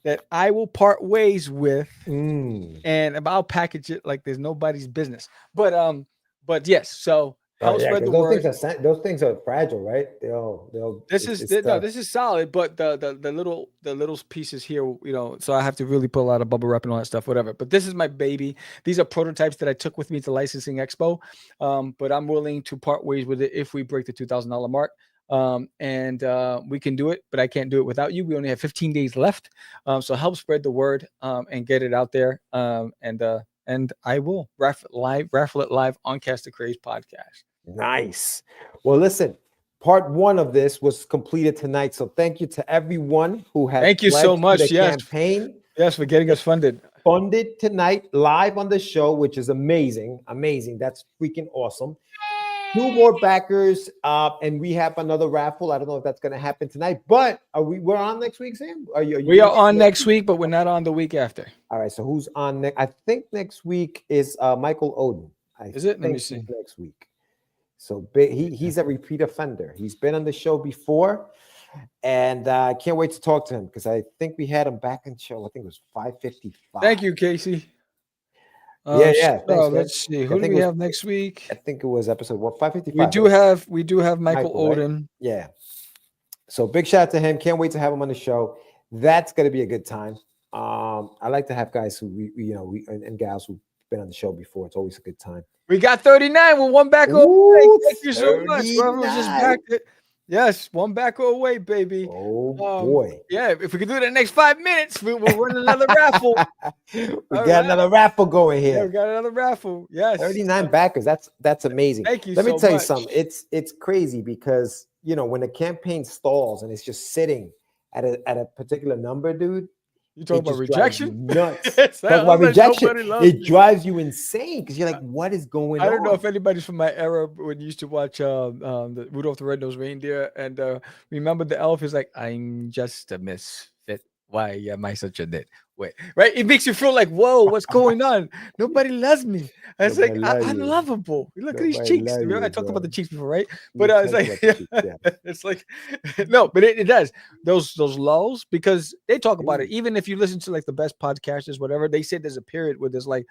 that I will part ways with, and I'll package it like there's nobody's business. But yes, so help spread the word. Those things are fragile, right? This is solid, but the little pieces here, you know, so I have to really put a lot of bubble wrap and all that stuff, whatever. But this is my baby. These are prototypes that I took with me to Licensing Expo. But I'm willing to part ways with it if we break the $2,000 mark. We can do it, but I can't do it without you. We only have 15 days left. So help spread the word and get it out there. And I will raffle it live on Cast the Craze podcast. Nice. Well, listen, part 1 of this was completed tonight. So thank you to everyone who has thank you so much. Campaign. Yes, for getting us funded tonight live on the show, which is amazing. That's freaking awesome. 2 more backers, and we have another raffle. I don't know if that's going to happen tonight, but we're on next week, Sam? We are on next week, but we're not on the week after. All right, so who's on next? I think next week is Michael Oden. Is it? Let me see. Next week. So he's a repeat offender. He's been on the show before, and I can't wait to talk to him because I think we had him back in show. I think it was 555. Thank you, Casey. Thanks, let's see. Who do we have next week? I think it was episode 555. We do have Michael Oden. Right? Yeah. So big shout out to him. Can't wait to have him on the show. That's going to be a good time. I like to have guys who and gals who've been on the show before. It's always a good time. We got 39 with one back away. Thank you so much. Whoever just backed it. Yes, one back away, baby. Oh boy. Yeah, if we can do it in the next 5 minutes, we'll run another raffle. We got another raffle going here. Yeah, we got another raffle. Yes. 39 backers. That's amazing. Thank you. Let me tell you something. It's crazy because when a campaign stalls and it's just sitting at a particular number, dude. You talking about rejection? Nuts. Talking about rejection. It drives you insane because you're like, what is going on? I don't know if anybody's from my era when you used to watch the Rudolph the Red-Nosed Reindeer and remember the elf is like, I'm just a misfit. Why am I such a nitwit? Right? It makes you feel like, whoa, what's going on? Nobody loves me. It's like, I'm lovable. Look at these cheeks. I talked about the cheeks before, right? But it's like, it's like, no, but it does. Those lulls, because they talk about it. Even if you listen to like the best podcasters, whatever, they said there's a period where there's like,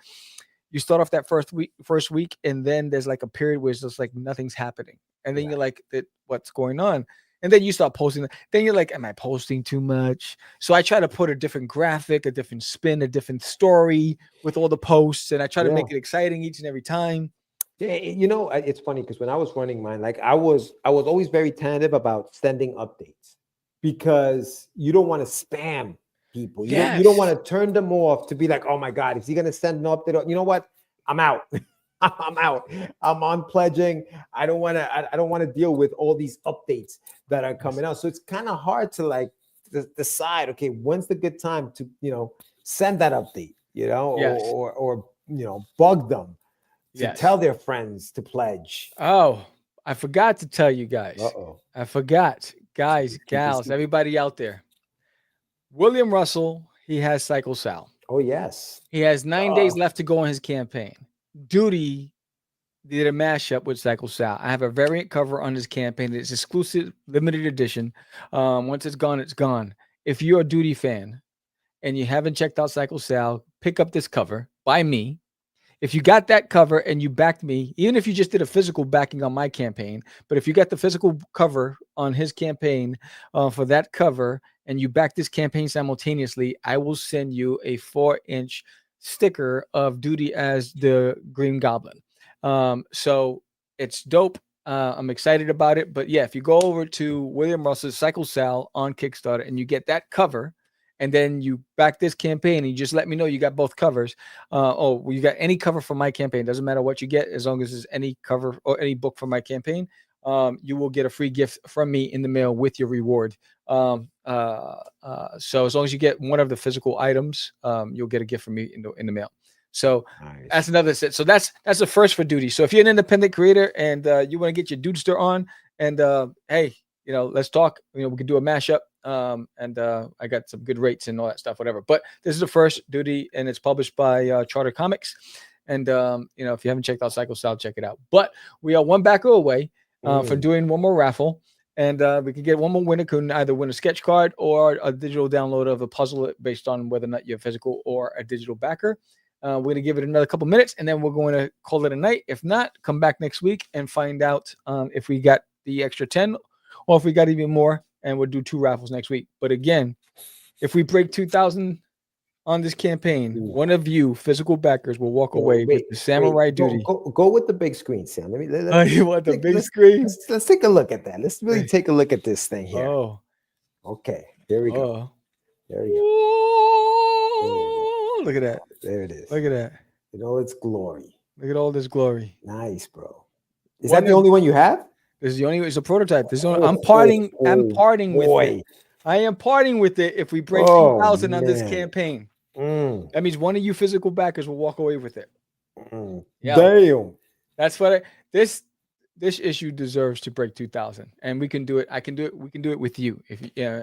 you start off that first week, and then there's like a period where it's just like nothing's happening. And then you're like, what's going on? And then you start posting. Then you're like, am I posting too much? So I try to put a different graphic, a different spin, a different story with all the posts. And I try to make it exciting each and every time. You know, it's funny because when I was running mine, like I was always very tentative about sending updates because you don't want to spam people. You don't want to turn them off to be like, oh my God, is he gonna send an update? You know what? I'm out. I'm out. I'm on pledging. I don't want to deal with all these updates that are coming out. So it's kind of hard to like decide, okay, when's the good time to, send that update, or bug them to tell their friends to pledge. Oh, I forgot to tell you guys. I forgot. Guys, gals, everybody out there. William Russell, he has Cycle Sal. Oh, yes. He has 9 days left to go on his campaign. Duty did a mashup with Cycle Sal. I have a variant cover on his campaign. It's exclusive, limited edition. Once it's gone, it's gone. If you're a Duty fan and you haven't checked out Cycle Sal, pick up this cover by me. If you got that cover and you backed me, even if you just did a physical backing on my campaign, but if you got the physical cover on his campaign for that cover and you back this campaign simultaneously, I will send you a 4-inch sticker of Duty as the Green Goblin. So it's dope. I'm excited about it. But yeah, if you go over to William Russell's Cycle Sal on Kickstarter and you get that cover, and then you back this campaign and you just let me know you got both covers. You got any cover for my campaign. Doesn't matter what you get, as long as it's any cover or any book for my campaign. You will get a free gift from me in the mail with your reward. So as long as you get one of the physical items, you'll get a gift from me in the mail. So that's another set. So that's the first for Duty. So if you're an independent creator and you want to get your Dudester on, and hey, let's talk. We can do a mashup. I got some good rates and all that stuff, whatever. But this is the first Duty, and it's published by Charter Comics. And if you haven't checked out Cycle Sal, check it out. But we are one backer away for doing one more raffle, and we can get one more winner. Can either win a sketch card or a digital download of a puzzle based on whether or not you're physical or a digital backer. We're going to give it another couple minutes, and then we're going to call it a night. If not, come back next week and find out if we got the extra 10 or if we got even more, and we'll do 2 raffles next week. But again, if we break 2,000 on this campaign, one of you physical backers will walk away with the Samurai Duty. Go with the big screen, Sam. You want the big screen? Let's take a look at that. Let's really take a look at this thing here. Oh, okay. There we go. There we go. Oh, look at that. There it is. Look at that. In all its glory. Look at all this glory. Nice, bro. Is that the only one you have? This is the only. It's a prototype. This is only, I'm parting with it. I am parting with it if we break 2,000 on this campaign. That means one of you physical backers will walk away with it. Yeah. Damn. That's what this issue deserves to break 2,000, and we can do it. I can do it. We can do it with you.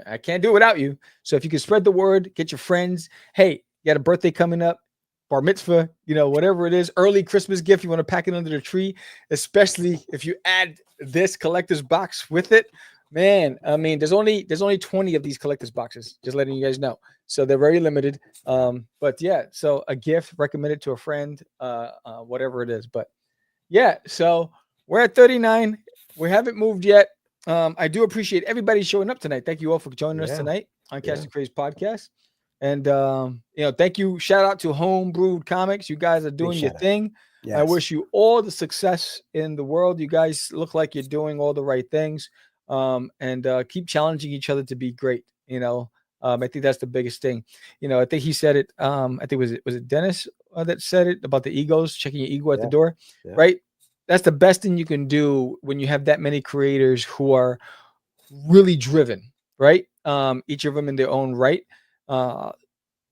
I can't do it without you. So if you can spread the word, get your friends. Hey, you got a birthday coming up, bar mitzvah, whatever it is, early Christmas gift. You want to pack it under the tree, especially if you add this collector's box with it. Man, I mean, there's only 20 of these collector's boxes, just letting you guys know. So they're very limited. But yeah, so a gift, recommend it to a friend, whatever it is. But yeah, so we're at 39. We haven't moved yet. I do appreciate everybody showing up tonight. Thank you all for joining us tonight on Cast the Craze podcast. And thank you. Shout out to HomeBrewed Comics. You guys are doing your thing. Yes. I wish you all the success in the world. You guys look like you're doing all the right things. And keep challenging each other to be great. I think that's the biggest thing. I think he said it. I think was it Dennis that said it about the egos, checking your ego at the door, right? That's the best thing you can do when you have that many creators who are really driven, right? Each of them in their own right.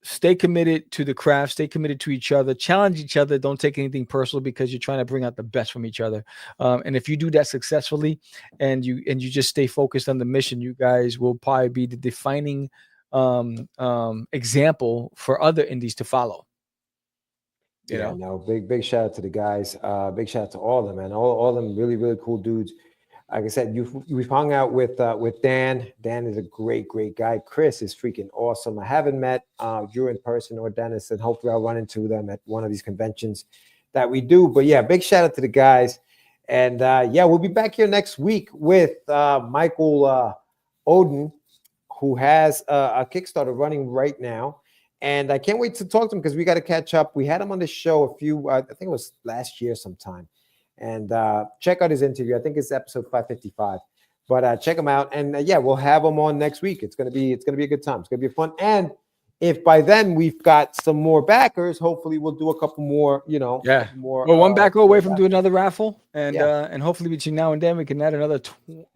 Stay committed to the craft, stay committed to each other, challenge each other. Don't take anything personal because you're trying to bring out the best from each other. And if you do that successfully and you just stay focused on the mission, you guys will probably be the defining example for other indies to follow. Big shout out to the guys. Big shout out to all of them, man. All of them really, really cool dudes. Like I said, we've hung out with Dan. Dan is a great guy. Chris is freaking awesome. I haven't met you in person or Dennis, and hopefully I'll run into them at one of these conventions that we do. But yeah, big shout out to the guys. And we'll be back here next week with Michael Oden, who has a Kickstarter running right now. And I can't wait to talk to him because we got to catch up. We had him on the show I think it was last year sometime. And check out his interview. I think it's episode 555. But check him out. And yeah, we'll have him on next week. It's gonna be a good time. It's gonna be fun. And if by then we've got some more backers, hopefully we'll do a couple more, more. Well, one backer away from doing another raffle. And hopefully between now and then we can add another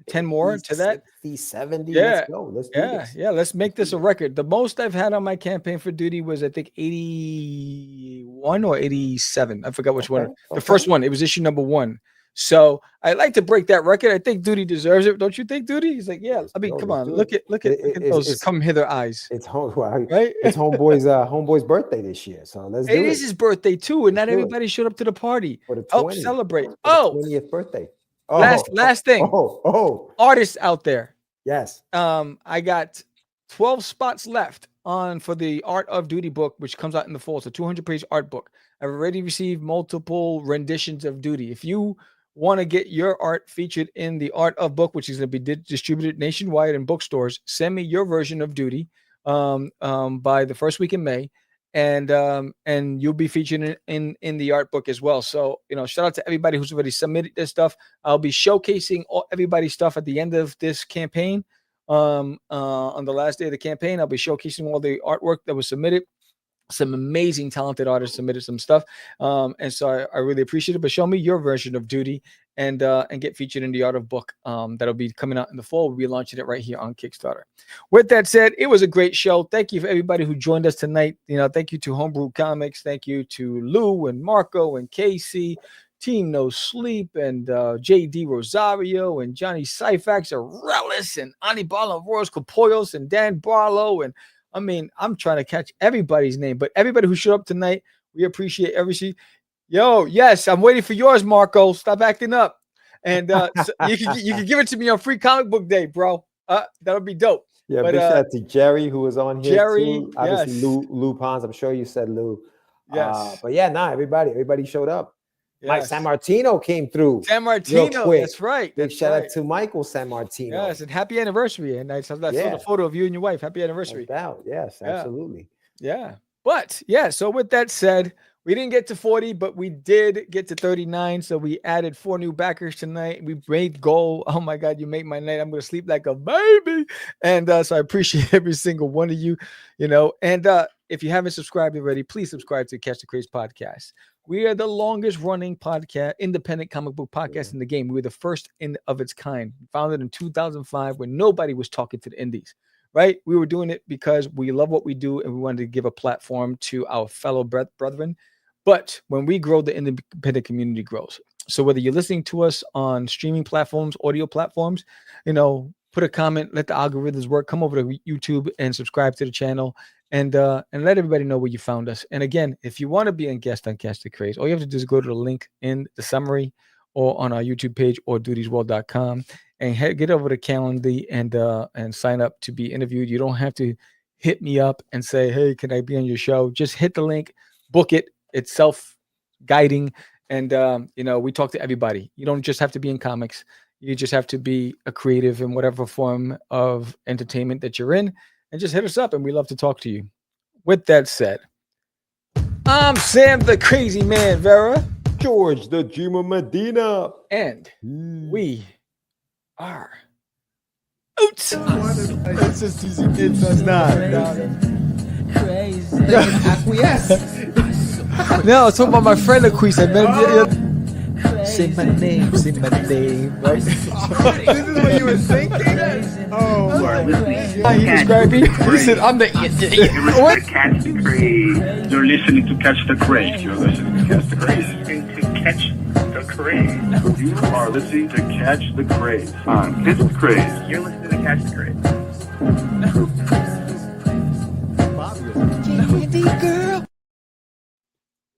10 more to that. 60, 70. Yeah. Let's go. Let's do this. Yeah. Let's make this a record. The most I've had on my campaign for duty was, I think, 81 or 87. I forgot which one. The first one. It was issue number 1. So I like to break that record. I think Duty deserves it. Don't you think, Duty? He's like, yeah. I mean, come on, look at those come hither eyes. It's right. It's homeboy's birthday this year, so let's do it. It is his birthday too, and not everybody showed up to the party. Help celebrate. 20th birthday. Last thing. Artists out there. Yes. I got 12 spots left for the Art of Duty book, which comes out in the fall. It's a 200-page art book. I've already received multiple renditions of Duty. If you want to get your art featured in the Art of book, which is going to be distributed nationwide in bookstores, send me your version of Duty by the first week in May, and you'll be featured in the art book as well. So shout out to everybody who's already submitted this stuff. I'll be showcasing everybody's stuff at the end of this campaign. On the last day of the campaign, I'll be showcasing all the artwork that was submitted. Some amazing talented artists submitted some stuff, and so I really appreciate it. But show me your version of Duty and get featured in the Art of book. That'll be coming out in the fall. We'll be launching it right here on Kickstarter. With that said, it was a great show. Thank you for everybody who joined us tonight. Thank you to HomeBrewed Comics. Thank you to Lou and Marco and Casey, Team No Sleep, and JD Rosario and Johnny Syfax, Arelis, and Anibal Royals Capoyos, and Dan Barlow. And I mean, I'm trying to catch everybody's name, but everybody who showed up tonight, we appreciate everything. Yo, yes, I'm waiting for yours, Marco. Stop acting up. And so you can give it to me on Free Comic Book Day, bro. That would be dope. Yeah, big shout out to Jerry, who was on here. Jerry, too. Obviously, Lou Pons. I'm sure you said Lou. Yes. But yeah, everybody showed up. Yes. Mike San Martino came through. San Martino, that's right. Big shout out to Michael San Martino. Yes, and happy anniversary. And I saw the photo of you and your wife. Happy anniversary. No doubt. Yes, absolutely. Yeah. But yeah, so with that said, we didn't get to 40, but we did get to 39. So we added 4 new backers tonight. We made goal. Oh my God, you made my night. I'm going to sleep like a baby. And so I appreciate every single one of you, and if you haven't subscribed already, please subscribe to Catch the Craze podcast. We are the longest running podcast, independent comic book podcast in the game. We were the first of its kind, founded in 2005 when nobody was talking to the indies, right? We were doing it because we love what we do and we wanted to give a platform to our fellow brethren. But when we grow, the independent community grows. So whether you're listening to us on streaming platforms, audio platforms, put a comment, let the algorithms work, come over to YouTube and subscribe to the channel. And let everybody know where you found us. And again, if you want to be a guest on Catch the Craze, all you have to do is go to the link in the summary or on our YouTube page or dutiesworld.com and get over to Calendly and sign up to be interviewed. You don't have to hit me up and say, hey, can I be on your show? Just hit the link, book it. It's self-guiding. And, we talk to everybody. You don't just have to be in comics. You just have to be a creative in whatever form of entertainment that you're in. And just hit us up, and we love to talk to you. With that said, I'm Sam the Crazy Man Vera. George the Dreamer Medina. And we are Oots. It's just easy. It's not. No, it's talking about my friend Acquise. Say my name, right? This is what you were thinking? Oh, he described me. He said, I'm the what? Catch the Craze. You're listening to Catch the Craze. You're listening to Catch the Craze. Catch the Craze. You are listening to Catch the Craze. Catch the Craze. You're listening to Catch the Craze. Candy girl.